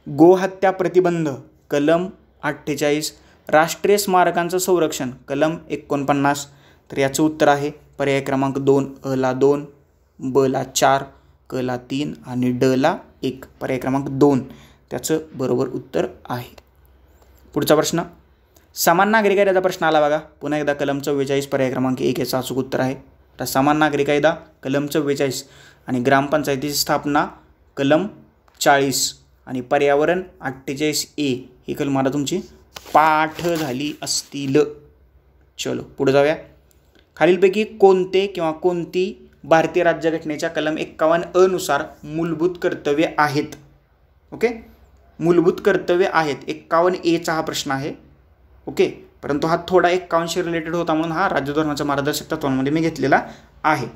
गोहत्या प्रतिबंध कलम 48. राष्ट्रीय स्मारकांचं संरक्षण कलम 49. तर याचं उत्तर आहे पर्याय क्रमांक 2. अ ला 2, ब ला 4, क ला 3 आणि ड ला 1. पर्याय क्रमांक 2 त्याचं बरोबर उत्तर आहे. पुढचा प्रश्न, समान नागरी कायद्याचा प्रश्न आला बघा. पुन्हा एकदा कलम 44 पर्याय क्रमांक 1 याचं अचूक उत्तर आहे. आता समान नागरी कायदा कलम 44 आणि ग्रामपंचायतीची स्थापना कलम 40 आणि पर्यावरण 48A ही कलम आता तुमची पाठ झाली असतील. चलो पुढे जाऊया. खालीलपैकी कोणते किंवा कोणती भारतीय राज्यघटनेच्या कलम 51 नुसार मूलभूत कर्तव्ये आहेत? ओके, मूलभूत कर्तव्य आहेत. 51A हा प्रश्न आहे. ओके, परंतु हा थोडा 51शी रिलेटेड होता म्हणून हा राज्य धोरणाच्या मार्गदर्शक तत्वांमध्ये मी घेतलेला आहे.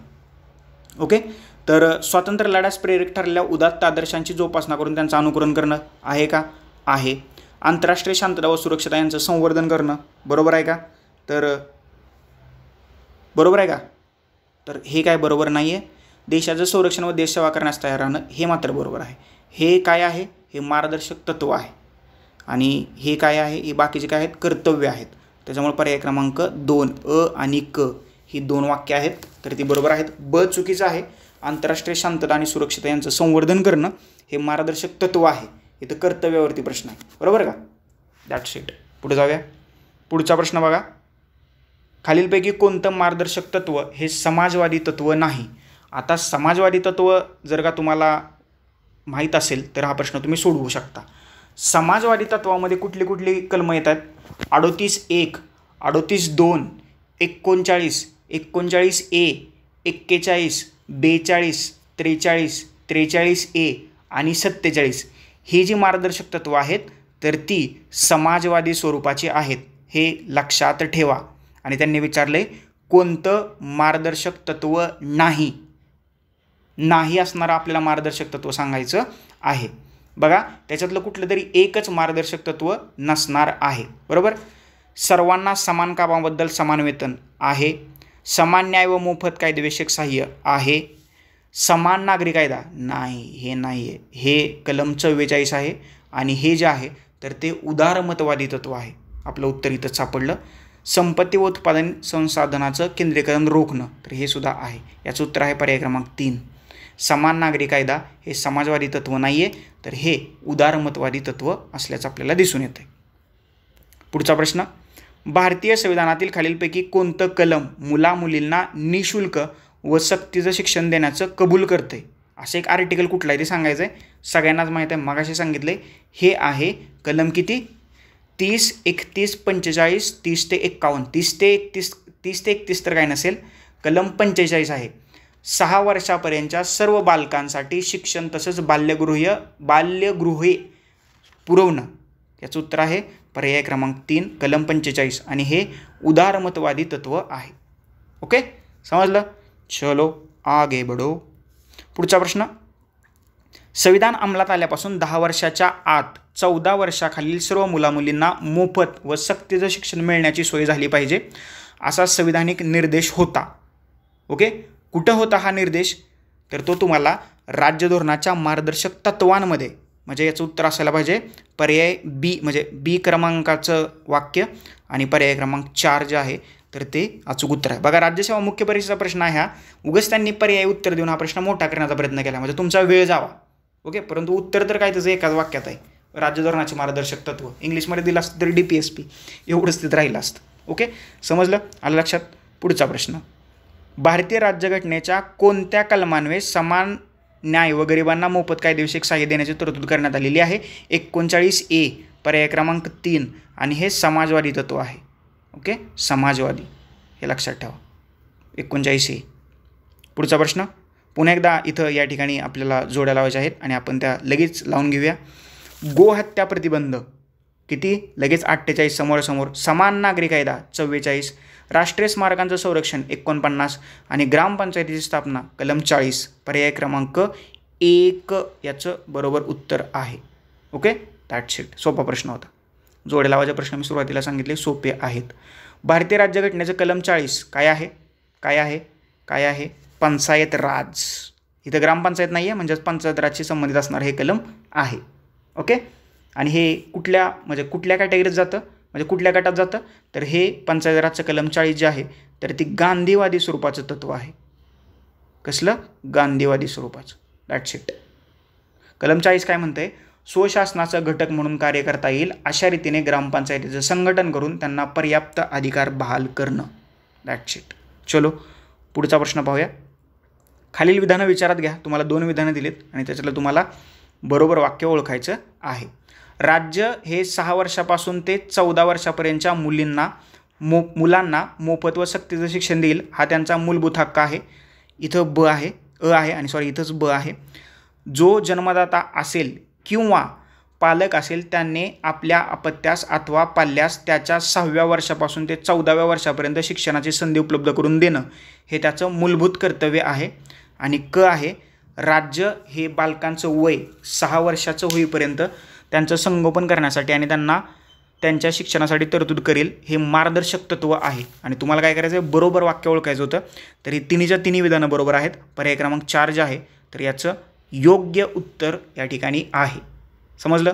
ओके, तर स्वातंत्र्य लढ्यास प्रेरक ठरलेल्या उदात्त आदर्शांची जोपासना करून त्यांचं अनुकरण करणं आहे का? आहे. आंतरराष्ट्रीय शांतता व सुरक्षता यांचं संवर्धन करणं बरोबर आहे का? तर बरोबर आहे का? तर हे काय बरोबर नाही आहे. देशाचं संरक्षण व देश सेवा करण्यास तयार राहणं हे मात्र बरोबर आहे. हे काय आहे? हे मार्गदर्शक तत्व आहे. आणि हे काय आहे? हे बाकीचे काय आहेत? कर्तव्य आहेत. त्याच्यामुळे पर्याय क्रमांक 2 अ आणि क ही 2 वाक्य आहेत, तर ती बरोबर आहेत. ब चुकीचं आहे. आंतरराष्ट्रीय शांतता आणि सुरक्षितता यांचं संवर्धन करणं हे मार्गदर्शक तत्व आहे. इथं कर्तव्यावरती प्रश्न आहे. बरोबर का? That's it. पुढे जाऊया. पुढचा प्रश्न बघा. खालीलपैकी कोणतं मार्गदर्शक तत्व हे समाजवादी तत्व नाही? आता समाजवादी तत्व जर का तुम्हाला माहीत असेल तर हा प्रश्न तुम्ही सोडवू शकता. समाजवादी तत्वामध्ये कुठली कुठली कलमं येतात? 38.1, 38.2, 39, 39 ए, 41, 42, 43, 43 ए आणि 47 ही जी मार्गदर्शक तत्व आहेत तर ती समाजवादी स्वरूपाची आहेत. हे लक्षात ठेवा. आणि त्यांनी विचारले कोणतं मार्गदर्शक तत्व नाही असणारं आपल्याला मार्गदर्शक तत्व सांगायचं आहे. बघा, त्याच्यातलं कुठलं तरी एकच मार्गदर्शक तत्व नसणार आहे. बरोबर. सर्वांना समान कामाबद्दल समान वेतन आहे. समान न्याय व मोफत कायदेविषयक सहाय्य आहे. समान नागरी कायदा नाही, हे नाही आहे. हे कलम 44 आहे. आणि हे जे आहे तर ते उदारमतवादी तत्व आहे. आपलं उत्तर इथं सापडलं. संपत्ती व उत्पादन संसाधनाचं केंद्रीकरण रोखणं, तर हे सुद्धा आहे. याचं उत्तर आहे पर्याय क्रमांक 3. समान नागरी कायदा हे समाजवादी तत्व नाही आहे, तर हे उदारमतवादी तत्व असल्याचं आपल्याला दिसून येतं आहे. पुढचा प्रश्न. भारतीय संविधानातील खालीलपैकी कोणतं कलम मुलामुलींना निशुल्क व सक्तीचं शिक्षण देण्याचं कबूल करते? असं एक आर्टिकल कुठलं आहे ते सांगायचं आहे. सगळ्यांनाच माहीत आहे, मगाशी सांगितले. हे आहे कलम किती? 30, 31, 45, 30 ते 51. 30 ते 31 तर काय नसेल. कलम 45 आहे. 6 वर्षापर्यंतच्या सर्व बालकांसाठी शिक्षण तसंच बाल्यगृहे पुरवणं. याचं उत्तर आहे पर्याय क्रमांक 3 कलम 45. आणि हे उदारमतवादी तत्व आहे. ओके, समजलं? चलो आगे बढो. पुढचा प्रश्न. संविधान अंमलात आल्यापासून 10 वर्षाच्या आत 14 वर्षाखालील सर्व मुलामुलींना मोफत व सक्तीचं शिक्षण मिळण्याची सोय झाली पाहिजे असा संविधानिक निर्देश होता. ओके, कुठं होता हा निर्देश? तर तो तुम्हाला राज्य धोरणाच्या मार्गदर्शक तत्वांमध्ये, म्हणजे याचं उत्तर असायला पाहिजे पर्याय बी, म्हणजे बी क्रमांकाचं वाक्य आणि पर्याय क्रमांक 4 जे आहे तर ते अचूक उत्तर आहे. बघा, राज्यसेवा मुख्य परीक्षेचा प्रश्न आहे हा. उगाच त्यांनी पर्याय उत्तर देऊन हा प्रश्न मोठा करण्याचा प्रयत्न केला, म्हणजे तुमचा वेळ जावा. ओके, परंतु उत्तर तर काय त्याचं एकाच वाक्यात आहे. राज्य धोरणाचे मार्गदर्शक तत्व इंग्लिशमध्ये दिलं असतं तर DPSP एवढंच तिथं राहिलं असतं. ओके, समजलं? आलं लक्षात? पुढचा प्रश्न. भारतीय राज्यघटनेच्या कोणत्या कलमान्वये समान न्याय व गरिबांना मोफत कायदेविषयक सहाय्य देण्याची तरतूद करण्यात आलेली आहे? 39 ए, पर्याय क्रमांक 3. आणि हे समाजवादी तत्व आहे. ओके, समाजवादी, हे लक्षात ठेवा. 39 ए. पुढचा प्रश्न. पुन्हा एकदा इथं या ठिकाणी आपल्याला जोड्या लावायच्या आहेत आणि आपण त्या लगेच लावून घेऊया. गोहत्या प्रतिबंध किती? लगेच 48 समोरासमोर. समान नागरी कायदा 44. राष्ट्रीय स्मारकांचं संरक्षण 49 आणि ग्रामपंचायतीची स्थापना कलम 40. पर्याय क्रमांक 1 याचं बरोबर उत्तर आहे. Okay, that's it. सोपा प्रश्न होता. जोड्या लावायचे प्रश्न मी सुरुवातीला सांगितले सोपे आहेत. भारतीय राज्यघटनेचं कलम 40 काय आहे? काय आहे? काय आहे? पंचायत राज. इथं ग्रामपंचायत नाही आहे, म्हणजेच पंचायत राजशी संबंधित असणार हे कलम आहे. ओके, आणि हे कुठल्या कॅटेगरीत जातं, म्हणजे कुठल्या गटात जातं? तर हे पंचायत राजचं कलम 40 जे आहे तर ती गांधीवादी स्वरूपाचं तत्व आहे. कसलं? गांधीवादी स्वरूपाचं. That's it. कलम 40 काय म्हणतंय? स्वशासनाचा घटक म्हणून कार्य करता येईल अशा रीतीने ग्रामपंचायतीचं संघटन करून त्यांना पर्याप्त अधिकार बहाल करणं. That's it. चलो पुढचा प्रश्न पाहूया. खालील विधानं विचारात घ्या. तुम्हाला 2 विधानं दिलीत आणि त्याच्यातलं तुम्हाला बरोबर वाक्य ओळखायचं आहे. राज्य हे 6 वर्षापासून ते 14 वर्षापर्यंतच्या मुलांना मोफत व सक्तीचं शिक्षण देईल हा त्यांचा मूलभूत हक्क आहे. इथं ब आहे, अ आहे आणि इथंच ब आहे. जो जन्मदाता असेल किंवा पालक असेल त्यांनी आपल्या अपत्यास अथवा पाल्यास त्याच्या 6व्या वर्षापासून ते 14व्या वर्षापर्यंत शिक्षणाची संधी उपलब्ध करून देणं हे त्याचं मूलभूत कर्तव्य आहे. आणि क आहे, राज्य हे बालकांचं वय 6 वर्षाचं होईपर्यंत त्यांचं संगोपन करण्यासाठी आणि त्यांना त्यांच्या शिक्षणासाठी तरतूद करेल हे मार्गदर्शक तत्व आहे. आणि तुम्हाला काय करायचं आहे, बरोबर वाक्य ओळखायचं होतं. तर ही तिन्हीच्या तिन्ही विधानं बरोबर आहेत. पर्याय क्रमांक 4 जे आहे तर याचं योग्य उत्तर या ठिकाणी आहे. समजलं.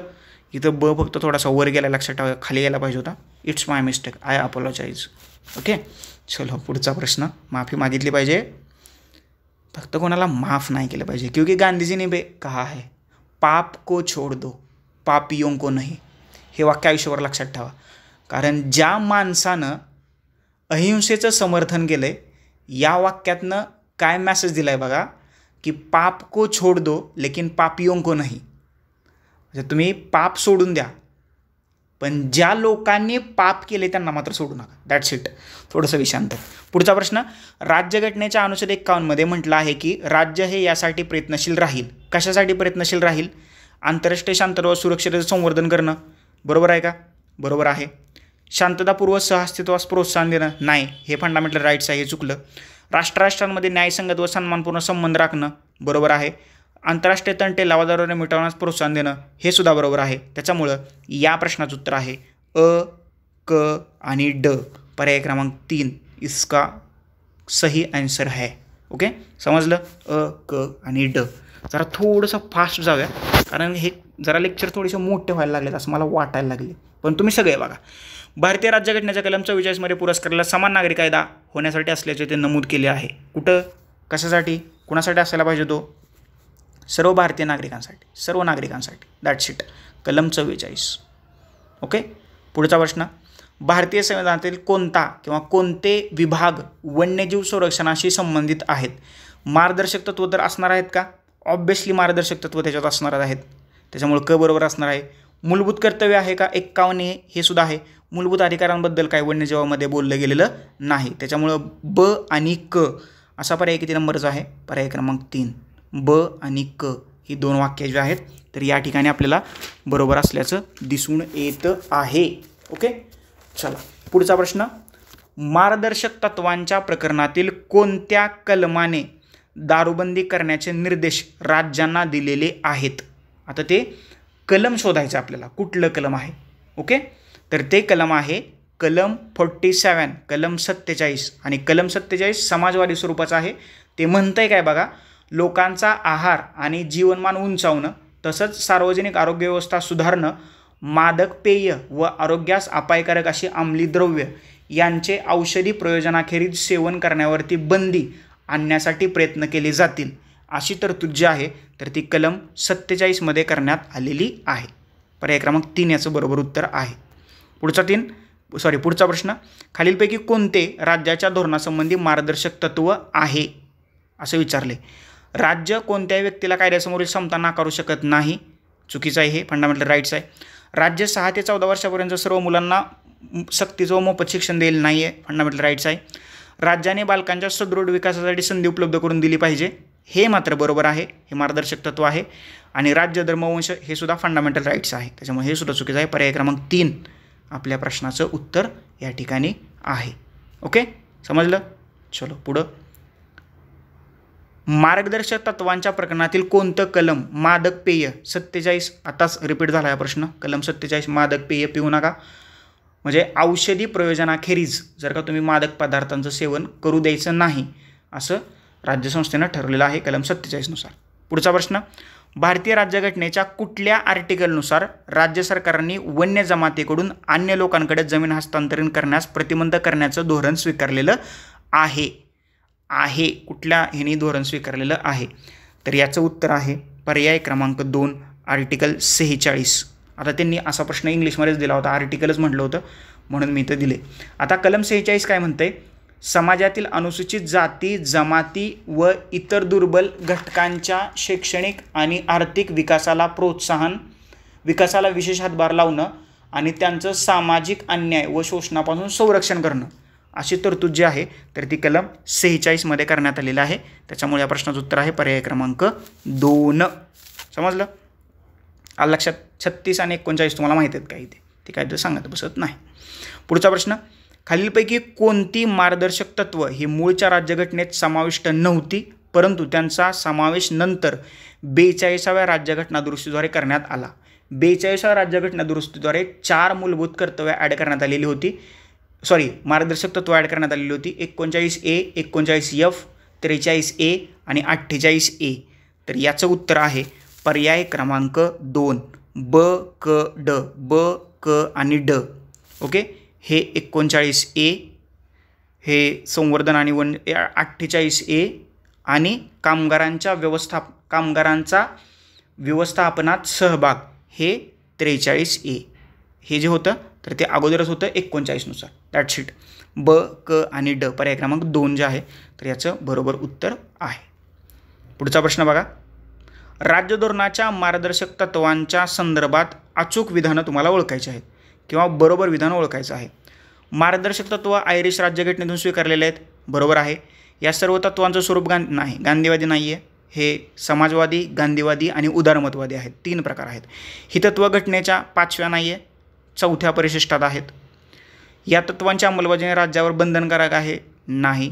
इथं ब फक्त थोडासा वर गेला, लक्षात ठेवा, खाली गेला पाहिजे होता. It's my mistake, I apologize. Okay, चलो पुढचा प्रश्न. माफी मागितली पाहिजे, फक्त कोणाला माफ नाही केलं पाहिजे. क्योंकि गांधीजी ने कहा है पाप को छोड़ दो पापियों को नहीं. हे वाक्य आयुष्यभर लक्षात ठेवा. कारण ज्या माणसानं अहिंसेचं समर्थन केलं आहे, या वाक्यातनं काय मेसेज दिला आहे बघा, की पाप को छोड़ दो लेकिन पापियों को नहीं. म्हणजे तुम्ही पाप सोडून द्या, पण ज्या लोकांनी पाप केले त्यांना मात्र सोडू नका. That's it. थोडंसं विषांतर. पुढचा प्रश्न. राज्यघटनेच्या अनुच्छेद 51 मध्ये म्हटलं आहे की राज्य हे यासाठी प्रयत्नशील राहील. कशासाठी प्रयत्नशील राहील? आंतरराष्ट्रीय शांतता व सुरक्षेचं संवर्धन करणं. बरोबर आहे का? बरोबर आहे. शांततापूर्व सहअस्तित्वास प्रोत्साहन देणं. नाही, हे फंडामेंटल राईट्स आहे, हे चुकलं. राष्ट्रांमध्ये न्यायसंगत व सन्मानपूर्ण संबंध राखणं. बरोबर आहे. आंतरराष्ट्रीय तंटे लावादाराने मिटवण्यास प्रोत्साहन देणं. हे सुद्धा बरोबर आहे. त्याच्यामुळं या प्रश्नाचं उत्तर आहे अ, क आणि ड. पर्याय क्रमांक 3 इसका सही आन्सर है. ओके, समजलं. अ, क आणि ड. जरा थोडंसं फास्ट जाऊया, कारण हे जरा लेक्चर थोडेसे मोठे व्हायला लागलेत असं मला वाटायला लागले. पण तुम्ही सगळे बघा. भारतीय राज्यघटनेच्या कलम 44 मध्ये पुरस्काराला समान नागरी कायदा होण्यासाठी असल्याचे ते नमूद केले आहे. कुठं, कशासाठी, कुणासाठी असायला पाहिजे तो? सर्व भारतीय नागरिकांसाठी, सर्व नागरिकांसाठी. That's it. कलम 44. ओके, पुढचा प्रश्न. भारतीय संविधानातील कोणता किंवा कोणते विभाग वन्यजीव संरक्षणाशी संबंधित आहेत? मार्गदर्शक तत्व तर असणार आहेत का? ऑब्वियसली मार्गदर्शक तत्व त्याच्यात असणार आहेत. त्याच्यामुळे क बरोबर असणार आहे. मूलभूत कर्तव्य आहे का? 51 हे सुद्धा आहे. मूलभूत अधिकारांबद्दल काय वन्यजीवामध्ये बोललं गेलेलं नाही. त्याच्यामुळं ब आणि क असा पर्याय किती नंबरचा आहे? पर्याय क्रमांक 3. ब आणि क ही दोन वाक्य जी आहेत तर या ठिकाणी आपल्याला बरोबर असल्याचं दिसून येत आहे. ओके, चला पुढचा प्रश्न. मार्गदर्शक तत्वांच्या प्रकरणातील कोणत्या कलमाने दारूबंदी करण्याचे निर्देश राज्यांना दिलेले आहेत? आता ते कलम शोधायचं आपल्याला, कुठलं कलम आहे. ओके, तर ते कलम आहे कलम 47, कलम 47. आणि कलम 47 समाजवादी स्वरूपाचं आहे. ते म्हणतंय काय बघा, लोकांचा आहार आणि जीवनमान उंचावणं, तसंच सार्वजनिक आरोग्य व्यवस्था सुधारणं, मादक पेय व आरोग्यास अपायकारक अशी अंमली द्रव्य यांचे औषधी प्रयोजनाखेरीज सेवन करण्यावरती बंदी आणण्यासाठी प्रयत्न केले जातील. अशी तरतूद जी आहे तर ती कलम 47 मध्ये करण्यात आलेली आहे. पर्याय क्रमांक 3 याचं बरोबर उत्तर आहे. पुढचा प्रश्न. खालीलपैकी कोणते राज्याच्या धोरणासंबंधी मार्गदर्शक तत्व आहे असं विचारले. राज्य कोणत्याही व्यक्तीला कायद्यासमोरील समता नाकारू शकत नाही. चुकीचं आहे, हे फंडामेंटल राईट्स आहे. राज्य 6 ते 14 वर्षापर्यंत सर्व मुलांना सक्तीचं व मोफत शिक्षण देईल नाही आहे. फंडामेंटल राईट्स आहे. राज्याने बालकांच्या सदृढ विकासासाठी संधी उपलब्ध करून दिली पाहिजे. हे मात्र बरोबर आहे, हे मार्गदर्शक तत्व आहे. आणि राज्य धर्मवंश हे सुद्धा फंडामेंटल राईट्स आहे. त्याच्यामुळे हे सुद्धा चुकीचं आहे. पर्याय क्रमांक 3 आपल्या प्रश्नाचं उत्तर या ठिकाणी आहे. ओके, समजलं. चलो पुढं. मार्गदर्शक तत्वांच्या प्रकरणातील कोणतं कलम मादक पेय 47 आताच रिपीट झाला हा प्रश्न. कलम 47 मादक पेय पिऊ नका, म्हणजे औषधी प्रयोजनाखेरीज जर का तुम्ही मादक पदार्थांचं सेवन करू द्यायचं नाही असं राज्यसंस्थेनं ठरवलेलं आहे कलम 47 नुसार. पुढचा प्रश्न. भारतीय राज्यघटनेच्या कुठल्या आर्टिकलनुसार राज्य सरकारांनी वन्य जमातीकडून अन्य लोकांकडे जमीन हस्तांतरण करण्यास प्रतिबंध करण्याचं धोरण स्वीकारलेलं आहे? कुठल्या ह्यांनी धोरण स्वीकारलेलं आहे? तर याचं उत्तर आहे पर्याय क्रमांक 2 आर्टिकल 46. आता त्यांनी असा प्रश्न इंग्लिशमध्येच दिला होता, आर्टिकलच म्हटलं होतं म्हणून मी इथं दिले. आता कलम 46 काय म्हणतंय? समाजातील अनुसूचित जाती जमाती व इतर दुर्बल घटकांच्या शैक्षणिक आणि आर्थिक विकासाला विशेष हातभार लावणं आणि त्यांचं सामाजिक अन्याय व शोषणापासून संरक्षण करणं अशी तरतूद जी आहे तर ती कलम 46 मध्ये करण्यात आलेलं आहे. त्याच्यामुळे या प्रश्नाचं उत्तर आहे पर्याय क्रमांक 2. समजलं. आलं लक्षात. 36 आणि 39 तुम्हाला माहीत आहेत काही, ते काय तर सांगत बसत नाही. पुढचा प्रश्न. खालीलपैकी कोणती मार्गदर्शक तत्व ही मूळच्या राज्यघटनेत समाविष्ट नव्हती परंतु त्यांचा समावेश नंतर 42व्या राज्यघटना दुरुस्तीद्वारे करण्यात आला? 42व्या राज्यघटना दुरुस्तीद्वारे 4 मूलभूत कर्तव्ये ॲड करण्यात आलेली होती. मार्गदर्शक तत्व ॲड करण्यात आलेली होती. 39A, 39F, 43A आणि 48A. तर याचं उत्तर आहे पर्याय क्रमांक 2 ब, क, ड. ब, क आणि ड. ओके, हे 39A, हे संवर्धन आणि 48A आणि कामगारांचा व्यवस्थापनात सहभाग हे 43A. हे जे होतं तर ते अगोदरच होतं 39 नुसार. That's it. ब, क आणि ड पर्याय क्रमांक 2 जे आहे तर याचं बरोबर उत्तर आहे. पुढचा प्रश्न बघा. राज्य धोरणाच्या मार्गदर्शक तत्वांच्या संदर्भात अचूक विधानं तुम्हाला ओळखायची आहेत किंवा बरोबर विधान ओळखायचं आहे. मार्गदर्शक तत्व आयरिश राज्यघटनेतून स्वीकारलेले आहेत. बरोबर आहे. या सर्व तत्वांचं स्वरूप गांधीवादी नाही आहे. हे समाजवादी, गांधीवादी आणि उदारमतवादी आहेत. 3 प्रकार आहेत. ही तत्व घटनेच्या 5व्या नाही आहे, 4थ्या परिशिष्टात आहेत. या तत्वांची अंमलबजावणी राज्यावर बंधनकारक आहे नाही.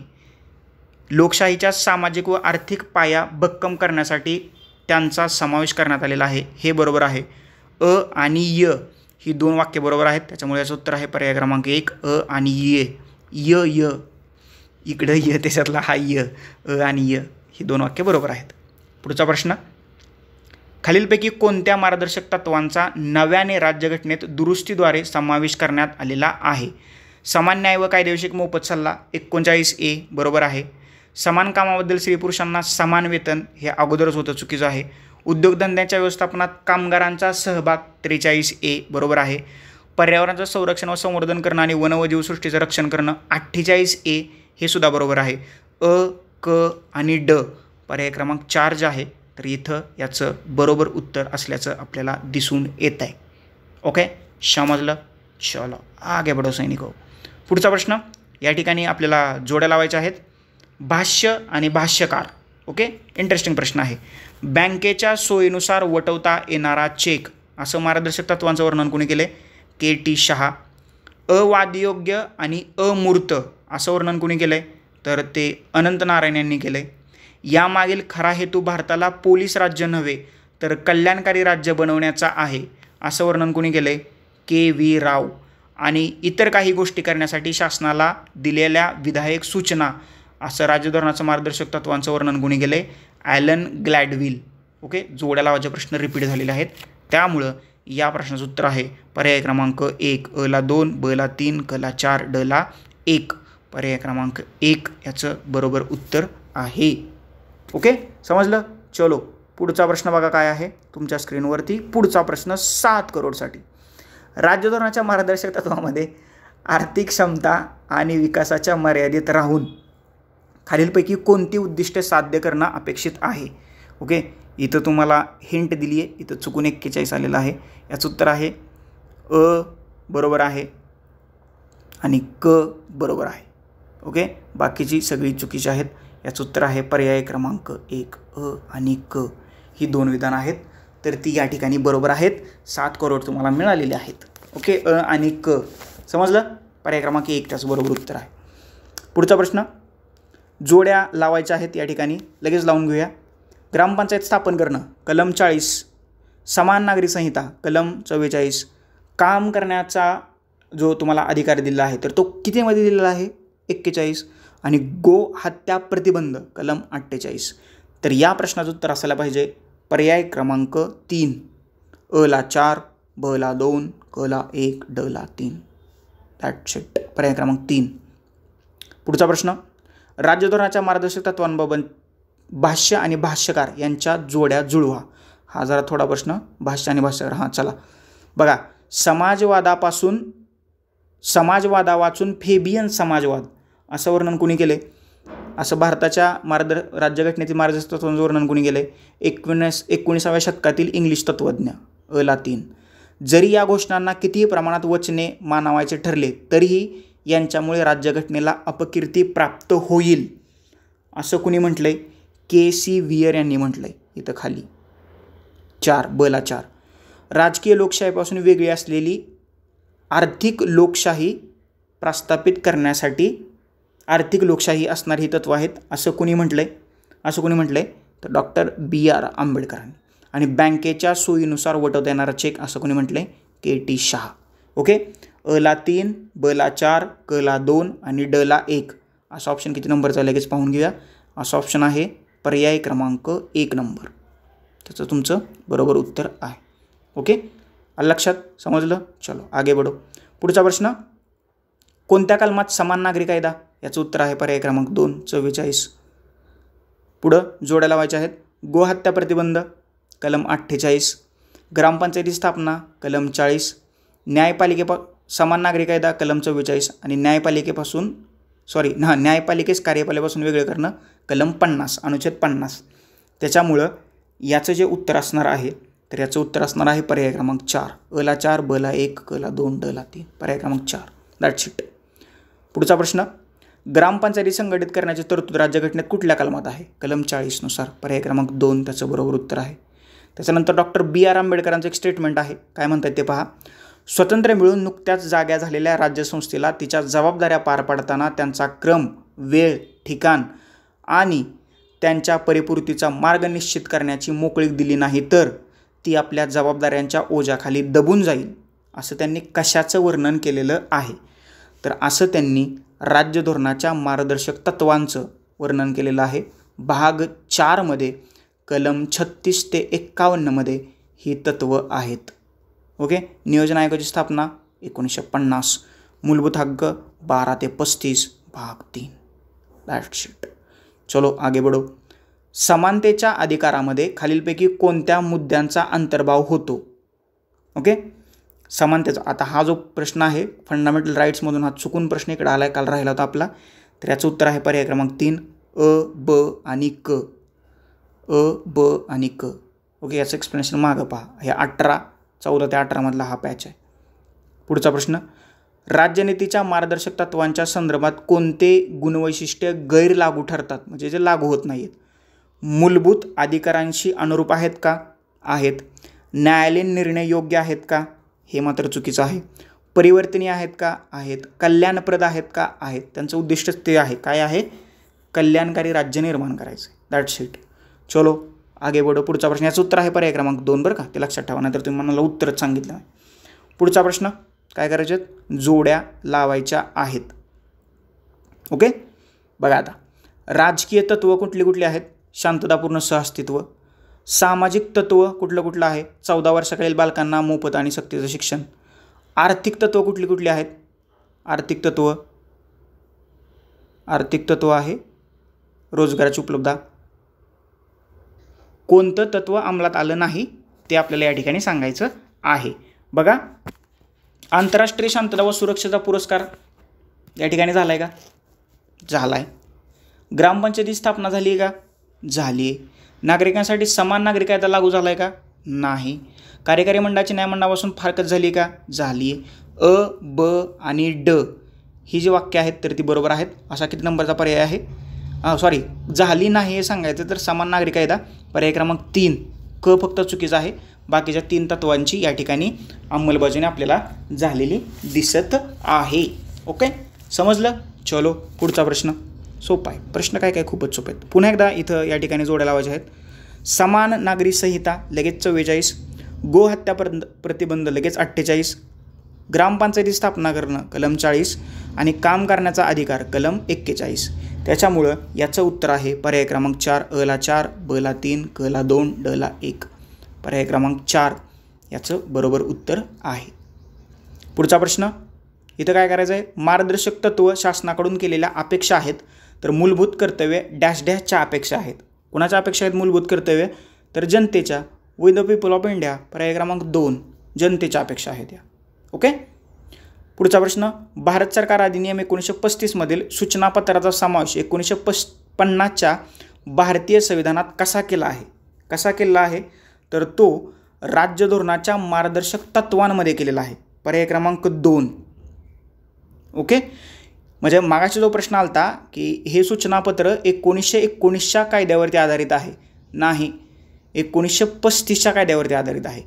लोकशाहीच्या सामाजिक व आर्थिक पाया भक्कम करण्यासाठी त्यांचा समावेश करण्यात आलेला आहे. हे बरोबर आहे. अ आणि य ही 2 वाक्य बरोबर आहेत. त्याच्यामुळे याचं उत्तर आहे पर्याय क्रमांक 1 अ आणि य. य इकडं य, त्याच्यातला हा य. अ आणि य ही 2 वाक्य बरोबर आहेत. पुढचा प्रश्न. खालीलपैकी कोणत्या मार्गदर्शक तत्वांचा नव्याने राज्यघटनेत दुरुस्तीद्वारे समावेश करण्यात आलेला आहे? समान न्याय व कायदेविषयक मोफत सल्ला 39A बरोबर आहे. समान कामाबद्दल स्त्री पुरुषांना समान वेतन हे अगोदरच होतं, चुकीचं आहे. उद्योगधंद्याच्या व्यवस्थापनात कामगारांचा सहभाग 43A बरोबर आहे. पर्यावरणाचं संरक्षण व संवर्धन करणं आणि वन व जीवसृष्टीचं रक्षण करणं 48A हे सुद्धा बरोबर आहे. अ, क आणि ड पर्याय क्रमांक 4 जे आहे तर इथं याचं बरोबर उत्तर असल्याचं आपल्याला दिसून येत आहे. ओके, समजलं? चलो आगे बढो सैनिको. पुढचा प्रश्न. या ठिकाणी आपल्याला जोड्या लावायच्या आहेत. भाष्य आणि भाष्यकार. ओके, इंटरेस्टिंग प्रश्न आहे. बँकेच्या सोयीनुसार वटवता येणारा चेक असं मार्गदर्शक तत्वांचं वर्णन कोणी केले? KT शहा. अवादयोग्य आणि अमूर्त असं वर्णन कोणी केलं आहे? तर ते अनंत नारायण यांनी केलं आहे. यामागील खरा हेतू भारताला पोलीस राज्य नव्हे तर कल्याणकारी राज्य बनवण्याचा आहे असं वर्णन कोणी केलं आहे? KV राव. आणि इतर काही गोष्टी करण्यासाठी शासनाला दिलेल्या विधायक सूचना असं राज्यधोरणाचं मार्गदर्शक तत्वांचं वर्णन कोणी केलं आहे? ॲलन ग्लॅडविल. ओके, जोड्या लावायचे प्रश्न रिपीट झालेले आहेत. त्यामुळं या प्रश्नाचं उत्तर आहे पर्याय क्रमांक 1 अ ला 2, ब ला 3, क ला 4, ड ला 1. पर्याय क्रमांक 1 याचं बरोबर उत्तर आहे. ओके, समजलं? चलो पुढचा प्रश्न बघा काय आहे तुमच्या स्क्रीनवरती. पुढचा प्रश्न 7 करोडसाठी. राज्यधोरणाच्या मार्गदर्शक तत्वामध्ये आर्थिक क्षमता आणि विकासाच्या मर्यादेत राहून खालीलपैकी कोणती उद्दिष्टे साध्य करणं अपेक्षित आहे? ओके, इथं तुम्हाला हिंट दिली आहे. इथं चुकून 41 आलेलं आहे. याचं उत्तर आहे अ बरोबर आहे आणि क बरोबर आहे. ओके, बाकीची सगळी चुकीची आहेत. याचं उत्तर आहे पर्याय क्रमांक 1 अ आणि क ही 2 विधानं आहेत तर ती या ठिकाणी बरोबर आहेत. 7 करोड तुम्हाला मिळालेले आहेत. ओके, अ आणि क समजलं? पर्याय क्रमांक 1 त्याचं बरोबर उत्तर आहे. पुढचा प्रश्न. जोड्या लावायच्या आहेत या ठिकाणी, लगेच लावून घेऊया. ग्रामपंचायत स्थापन करणं कलम 40, समान नागरी संहिता कलम 44, काम करण्याचा जो तुम्हाला अधिकार दिला आहे तर तो कितीमध्ये दिलेला आहे? 41. आणि गो हत्या प्रतिबंध कलम 48. तर या प्रश्नाचं उत्तर असायला पाहिजे पर्याय क्रमांक 3 अ ला 4, ब ला 2, क ला 1, ड ला 3. That's it. पर्याय क्रमांक 3. पुढचा प्रश्न. राज्यधोरणाच्या मार्गदर्शक तत्वांबाबत भाष्य आणि भाष्यकार यांच्या जोड्या जुळवा. हा जरा थोडा प्रश्न. भाष्य आणि भाष्यकार. हां चला बघा. समाजवादा वाचून फेबियन समाजवाद असं वर्णन कोणी केले? असं भारताच्या राज्यघटनेतील मार्गदर्शक तत्वांचं वर्णन कोणी केले? 19व्या शतकातील इंग्लिश तत्त्वज्ञ अ ला 3. जरी या घोषणांना कितीही प्रमाणात वचने मानावायचे ठरले तरीही यांच्यामुळे राज्यघटनेला अपकीर्ती प्राप्त होईल असं कुणी म्हटलंय? KC वियर यांनी म्हटलंय इथं खाली. 4 ब ला 4. राजकीय लोकशाहीपासून वेगळी असलेली आर्थिक लोकशाही प्रस्थापित करण्यासाठी आर्थिक लोकशाही असणारी ही तत्त्व आहेत असं कुणी म्हटलंय? तर डॉक्टर BR आंबेडकरांनी. आणि बँकेच्या सोयीनुसार वटवता येणारा चेक असं कोणी म्हटलंय? के.टी. शहा. ओके. अ ला 3, ब ला 4, क ला 2 आणि ड ला 1 असा ऑप्शन किती नंबरचा लगेच पाहून घेऊया. असा ऑप्शन आहे पर्याय क्रमांक 1 नंबर. त्याचं तुमचं बरोबर उत्तर आहे. ओके. लक्षात समजलं. चलो आगे बढो. पुढचा प्रश्न, कोणत्या कलमात समान नागरी कायदा? याचं उत्तर आहे पर्याय क्रमांक 2 44. पुढं जोड्या लावायच्या आहेत. गोहत्या प्रतिबंध कलम 48, ग्रामपंचायती स्थापना कलम 40, समान नागरी कायदा कलम 44 आणि न्यायपालिकेस कार्यपालिकेपासून वेगळे करणं कलम 50 अनुच्छेद 50. त्याच्यामुळं याचं जे उत्तर असणार आहे तर याचं उत्तर असणार आहे पर्याय क्रमांक 4. अ ला 4, ब ला 1, क ला 2, ड ला 3. पर्याय क्रमांक 4. That's it. पुढचा प्रश्न, ग्रामपंचायती संघटित करण्याची तरतूद राज्यघटनेत कुठल्या कलमात आहे? कलम 40 नुसार. पर्याय क्रमांक 2 त्याचं बरोबर उत्तर आहे. त्याच्यानंतर डॉक्टर B.R. आंबेडकरांचं एक स्टेटमेंट आहे. काय म्हणतात ते पहा. स्वतंत्र मिळून नुकत्याच जाग्या झालेल्या राज्यसंस्थेला तिच्या जबाबदाऱ्या पार पाडताना त्यांचा क्रम, वेळ, ठिकाण आणि त्यांच्या परिपूर्तीचा मार्ग निश्चित करण्याची मोकळीक दिली नाही तर ती आपल्या जबाबदाऱ्यांच्या ओझ्याखाली दबून जाईल, असं त्यांनी कशाचं वर्णन केलेलं आहे? तर असं त्यांनी राज्य धोरणाच्या मार्गदर्शक तत्वांचं वर्णन केलेलं आहे. भाग 4 मध्ये कलम 36 ते 51 मध्ये ही तत्व आहेत. ओके. नियोजन आयोगाची स्थापना 1950, मूलभूत हक्क 12 ते 35 भाग 3. That's it. चलो आगे बढो. समानतेच्या अधिकारामध्ये खालीलपैकी कोणत्या मुद्द्यांचा अंतर्भाव होतो? ओके. समानतेचा, आता हा जो प्रश्न आहे फंडामेंटल राईट्समधून हा चुकून प्रश्न इकडे आला आहे, काल राहिला होता आपला. तर याचं उत्तर आहे पर्याय क्रमांक 3 अ, ब आणि क. अ, ब आणि क. ओके. याचं एक्सप्लेनेशन मागं पहा. हे 14 ते 18 मधला हा पॅच आहे. पुढचा प्रश्न, राज्यनीतीच्या मार्गदर्शक तत्वांच्या संदर्भात कोणते गुणवैशिष्ट्य गैर लागू ठरतात, म्हणजे जे लागू होत नाहीत? मूलभूत अधिकारांशी अनुरूप आहेत का? आहेत. न्यायालयीन निर्णय योग्य आहेत का? हे मात्र चुकीचं आहे. परिवर्तनीय आहेत का? आहेत. कल्याणप्रद आहेत का? आहेत. त्यांचं उद्दिष्टच ते आहे. काय आहे? कल्याणकारी राज्य निर्माण करायचं. That's it. चलो आगे बढो. पुढचा प्रश्न, याचं उत्तर आहे पर्याय क्रमांक 2 बरं का, ते लक्षात ठेवा, नाहीतर तुम्ही मला उत्तरच सांगितलं नाही. पुढचा प्रश्न काय करायचे? जोड्या लावायच्या आहेत. ओके. बघा आता, राजकीय तत्व कुठली कुठली आहेत? शांततापूर्ण सहअस्तित्व. सामाजिक तत्व कुठलं आहे? 14 वर्षाखालील बालकांना मोफत आणि सक्तीचं शिक्षण. आर्थिक तत्व कुठली कुठली आहेत? आर्थिक तत्व आहे रोजगाराची उपलब्धता. कोणतं तत्व अंमलात आलं नाही ते आपल्याला या ठिकाणी सांगायचं आहे. बघा, आंतरराष्ट्रीय शांतता व सुरक्षेचा पुरस्कार या ठिकाणी झाला आहे का? झाला आहे. ग्रामपंचायती स्थापना झाली आहे का? झाली आहे. नागरिकांसाठी समान नागरी कायदा लागू झाला आहे का? नाही. कार्यकारी मंडळाची न्यायमंडळापासून फारकत झाली आहे का? झाली आहे. अ, ब आणि ड ही जी वाक्य आहेत तर ती बरोबर आहेत. असा किती नंबरचा पर्याय आहे? झाली नाही हे सांगायचं तर समान नागरी कायदा पर्याय क्रमांक 3. क फक्त चुकीचा आहे. बाकीच्या 3 तत्वांची या ठिकाणी अंमलबजावणी आपल्याला झालेली दिसत आहे. ओके. समजलं. चलो पुढचा प्रश्न सोपा आहे. प्रश्न काय खूपच सोपे आहेत. पुन्हा एकदा इथं या ठिकाणी जोड्या लावायच्या आहेत. समान नागरी संहिता लगेच 44, गोहत्या प्रतिबंध लगेच 48, ग्रामपंचायती स्थापना करणं कलम 40 आणि काम करण्याचा अधिकार कलम 41. त्याच्यामुळं याचं उत्तर आहे पर्याय क्रमांक 4. अ ला 4, ब ला 3, क ला 2, ड ला 1. पर्याय क्रमांक 4 याचं बरोबर उत्तर आहे. पुढचा प्रश्न इथं काय करायचं आहे? मार्गदर्शक तत्व शासनाकडून केलेल्या अपेक्षा आहेत तर मूलभूत कर्तव्य डॅश डॅशच्या अपेक्षा आहेत. कोणाच्या अपेक्षा आहेत मूलभूत कर्तव्य? तर जनतेच्या. With the people of India. पर्याय क्रमांक 2 जनतेच्या अपेक्षा आहेत या. ओके. पुढचा प्रश्न, भारत सरकार अधिनियम 1935 मधील सूचनापत्राचा समावेश 1950च्या भारतीय संविधानात कसा केला आहे? तर तो राज्य धोरणाच्या मार्गदर्शक तत्वांमध्ये केलेला आहे. पर्याय क्रमांक 2. ओके. म्हणजे मागाचा जो प्रश्न आलता की हे सूचनापत्र 1919च्या कायद्यावरती आधारित आहे, नाही 1935च्या कायद्यावरती आधारित आहे.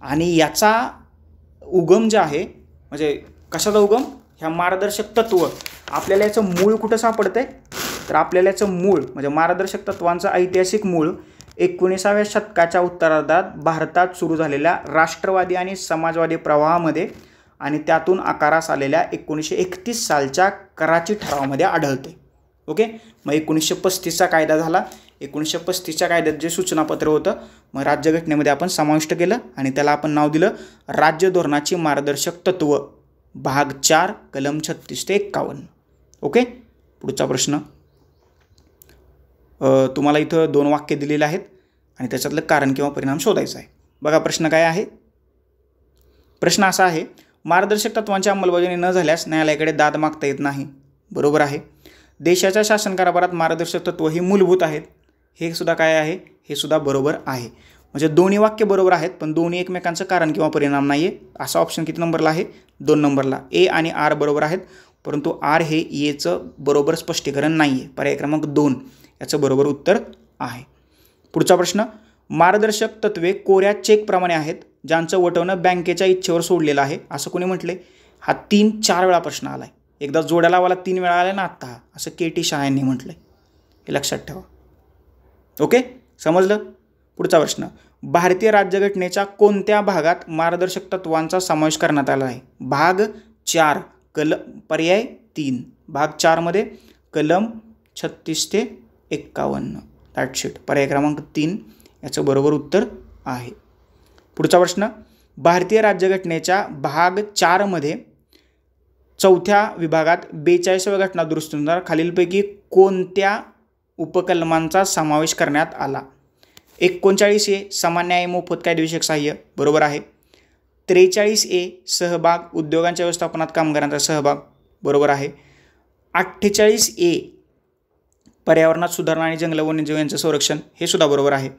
आणि याचा उगम जे आहे म्हणजे कशाचा उगम? ह्या मार्गदर्शक तत्व आपल्याला याचं मूळ कुठं सापडतंय? तर आपल्याला याचं मूळ म्हणजे मार्गदर्शक तत्वांचं ऐतिहासिक मूळ 19व्या शतकाच्या उत्तरार्धात भारतात सुरू झालेल्या राष्ट्रवादी आणि समाजवादी प्रवाहामध्ये आणि त्यातून आकारास आलेल्या 1931 सालच्या कराची ठरावामध्ये आढळते. ओके, मग 1935चा कायदा झाला. 1935च्या कायद्यात जे सूचनापत्र होतं मग राज्यघटनेमध्ये आपण समाविष्ट केलं आणि त्याला आपण नाव दिलं राज्य धोरणाची मार्गदर्शक तत्व, भाग 4 कलम 36 ते 51. ओके, पुढचा प्रश्न. तुम्हाला इथं 2 वाक्य दिलेले आहेत आणि त्याच्यातलं कारण किंवा परिणाम शोधायचा आहे. बघा प्रश्न काय आहे. प्रश्न असा आहे, मार्गदर्शक तत्वांची अंमलबजावणी न झाल्यास न्यायालयाकडे दाद मागता येत नाही. बरोबर आहे. देशाच्या शासन कारभारात मार्गदर्शक तत्व ही मूलभूत आहेत. हे सुद्धा काय आहे, हे सुद्धा बरोबर आहे. म्हणजे दोन्ही वाक्य बरोबर आहेत पण दोन्ही एकमेकांचं कारण किंवा परिणाम नाही आहे. असा ऑप्शन किती नंबरला आहे, 2 नंबरला. ए आणि आर बरोबर आहेत परंतु आर हे एचं बरोबर स्पष्टीकरण नाही आहे. पर्याय क्रमांक 2 याचं बरोबर उत्तर आहे. पुढचा प्रश्न, मार्गदर्शक तत्वे कोऱ्या चेकप्रमाणे आहेत ज्यांचं वटवणं बँकेच्या इच्छेवर सोडलेलं आहे असं कोणी म्हटले. हा 3-4 वेळा प्रश्न आला आहे. एकदा जोड्या लावायला 3 वेळा आला ना आत्ता, असं के.टी. शहा यांनी म्हटलं आहे. हे लक्षात ठेवा. ओके, समजलं. पुढचा प्रश्न, भारतीय राज्यघटनेच्या कोणत्या भागात मार्गदर्शक तत्वांचा समावेश करण्यात आला आहे. भाग 4 पर्याय 3. भाग 4 मध्ये कलम 36 ते 51. That's it. पर्याय क्रमांक 3 याचं बरोबर उत्तर आहे. पुढचा प्रश्न, भारतीय राज्यघटनेच्या भाग 4 मध्ये 4थ्या विभागात 42व्या घटना दुरुस्तीनुसार खालीलपैकी कोणत्या उपकलमांचा समावेश करण्यात आला. 39A समान न्याय मोफत कायदेविषयक सहाय्य. बरोबर आहे. 43A सहभाग उद्योगांच्या व्यवस्थापनात कामगारांचा सहभाग. बरोबर आहे. 48A पर्यावरणात सुधारणा आणि जंगल वन्यजीव यांचं संरक्षण. हे सुद्धा बरोबर आहे.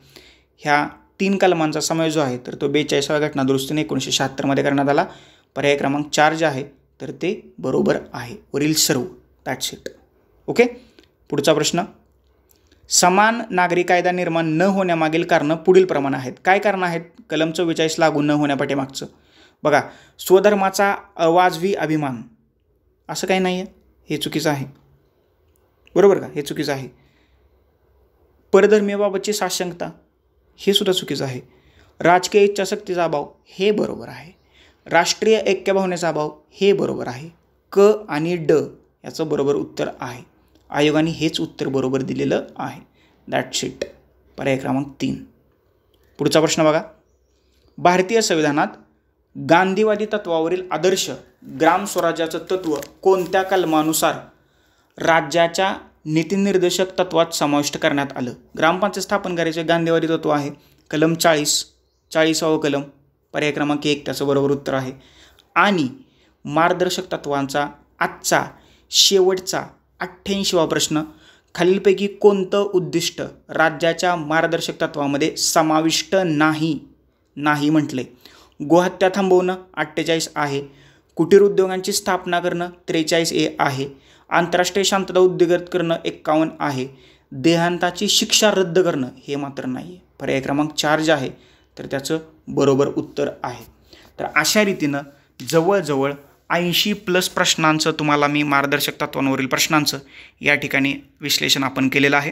ह्या 3 कलमांचा समावेश जो आहे तर तो 42व्या घटना दुरुस्तीने 1976 मध्ये करण्यात आला. पर्याय क्रमांक 4 जे आहे तर ते बरोबर आहे. वरील सर्व. That's it. ओके, पुढचा प्रश्न, समान नागरी कायदा निर्माण न होण्यामागील कारणं पुढील प्रमाणे आहेत. काय कारणं आहेत कलम 44 लागू न होण्यापाठीमागचं. बघा, स्वधर्माचा अवाजवी अभिमान असं काही नाही आहे, हे चुकीचं आहे. बरोबर का, हे चुकीचं आहे. परधर्मीयबाबतची साशंकता हे सुद्धा चुकीचं आहे. राजकीय इच्छाशक्तीचा अभाव हे बरोबर आहे. राष्ट्रीय ऐक्य भावनेचा अभाव हे बरोबर आहे. क आणि ड याचं बरोबर उत्तर आहे. आयोगाने हेच उत्तर बरोबर दिलेलं आहे. That's it. पर्याय क्रमांक 3. पुढचा प्रश्न बघा, भारतीय संविधानात गांधीवादी तत्वावरील आदर्श ग्राम स्वराज्याचं तत्व कोणत्या कलमानुसार राज्याच्या नीतिनिर्देशक तत्वात समाविष्ट करण्यात आलं. ग्रामपंचायत स्थापन करायचे गांधीवादी तत्व आहे. कलम 40वावं कलम. पर्याय क्रमांक 1 त्याचं बरोबर उत्तर आहे. आणि मार्गदर्शक तत्वांचा आजचा शेवटचा 88वा प्रश्न, खालीलपैकी कोणतं उद्दिष्ट राज्याच्या मार्गदर्शक तत्वामध्ये समाविष्ट नाही म्हटले. गोहत्या थांबवणं 48 आहे. कुटीर उद्योगांची स्थापना करणं 43A आहे. आंतरराष्ट्रीय शांतता उद्योगत करणं 51 आहे. देहांताची शिक्षा रद्द करणं हे मात्र नाही आहे. पर्याय क्रमांक 4 जे आहे तर त्याचं बरोबर उत्तर आहे. तर अशा रीतीनं जवळजवळ 80+ प्रश्नांचं तुम्हाला मी मार्गदर्शक तत्वांवरील प्रश्नांचं या ठिकाणी विश्लेषण आपण केलेलं आहे.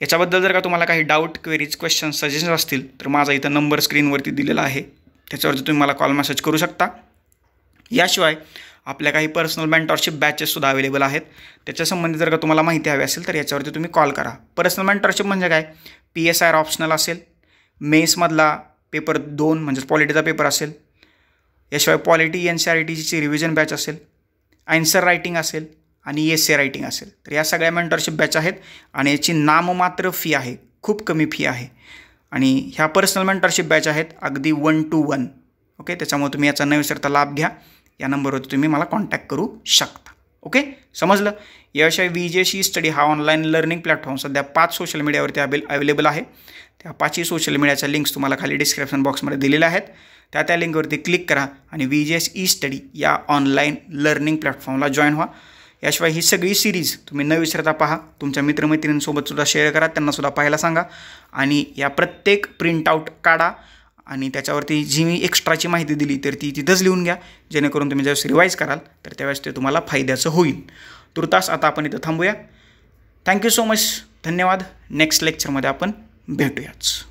याच्याबद्दल जर का तुम्हाला काही डाऊट, क्वेरीज, क्वेश्चन, सजेशन्स असतील तर माझा इथं नंबर स्क्रीनवरती दिलेला आहे, त्याच्यावरती तुम्ही मला कॉल मेसेज करू शकता. याशिवाय आपल्या काही पर्सनल मेंटॉरशिप बॅचेससुद्धा अवेलेबल आहेत. त्याच्यासंबंधी जर का तुम्हाला माहिती हवी असेल तर याच्यावरती तुम्ही कॉल करा. पर्सनल मेंटॉरशिप म्हणजे काय, PSIR ऑप्शनल असेल, मेन्समधला पेपर 2 म्हणजेच पॉलिटीचा पेपर असेल, याशिवाय पॉलिटी NCERTची रिव्हिजन बॅच असेल, आन्सर रायटिंग असेल आणि एसे रायटिंग असेल. तर या सगळ्या मेंटॉरशिप बॅच आहेत आणि याची नाममात्र फी आहे, खूप कमी फी आहे. आणि ह्या पर्सनल मेंटॉरशिप बॅच आहेत अगदी 1 to 1. ओके, त्याच्यामुळे तुम्ही याचा न विसरता लाभ घ्या. या नंबरवरती तुम्ही मला कॉन्टॅक्ट करू शकता. ओके, समजलं. याशिवाय VJC स्टडी हा ऑनलाईन लर्निंग प्लॅटफॉर्म सध्या 5 सोशल मीडियावरती अवेलेबल आहे. त्या 5ही सोशल मीडियाच्या लिंक्स तुम्हाला खाली डिस्क्रिप्शन बॉक्समध्ये दिलेल्या आहेत. त्या लिंकवरती क्लिक करा आणि VJS स्टडी या ऑनलाईन लर्निंग प्लॅटफॉर्मला जॉईन व्हा. याशिवाय ही सगळी सिरीज तुम्ही न विसरता पहा. तुमच्या मित्रमैत्रिणींसोबतसुद्धा शेअर करा, त्यांनासुद्धा पाहायला सांगा. आणि या प्रत्येक प्रिंटआउट काढा आणि त्याच्यावरती जी मी एक्स्ट्राची माहिती दिली तर ती तिथंच लिहून घ्या, जेणेकरून तुम्ही ज्यावेळेस रिवाईज कराल तर त्यावेळेस ते तुम्हाला फायद्याचं होईल. तुर्तास आता आपण इथं थांबूया. Thank you so much. धन्यवाद. नेक्स्ट लेक्चरमध्ये आपण भेटूयाच.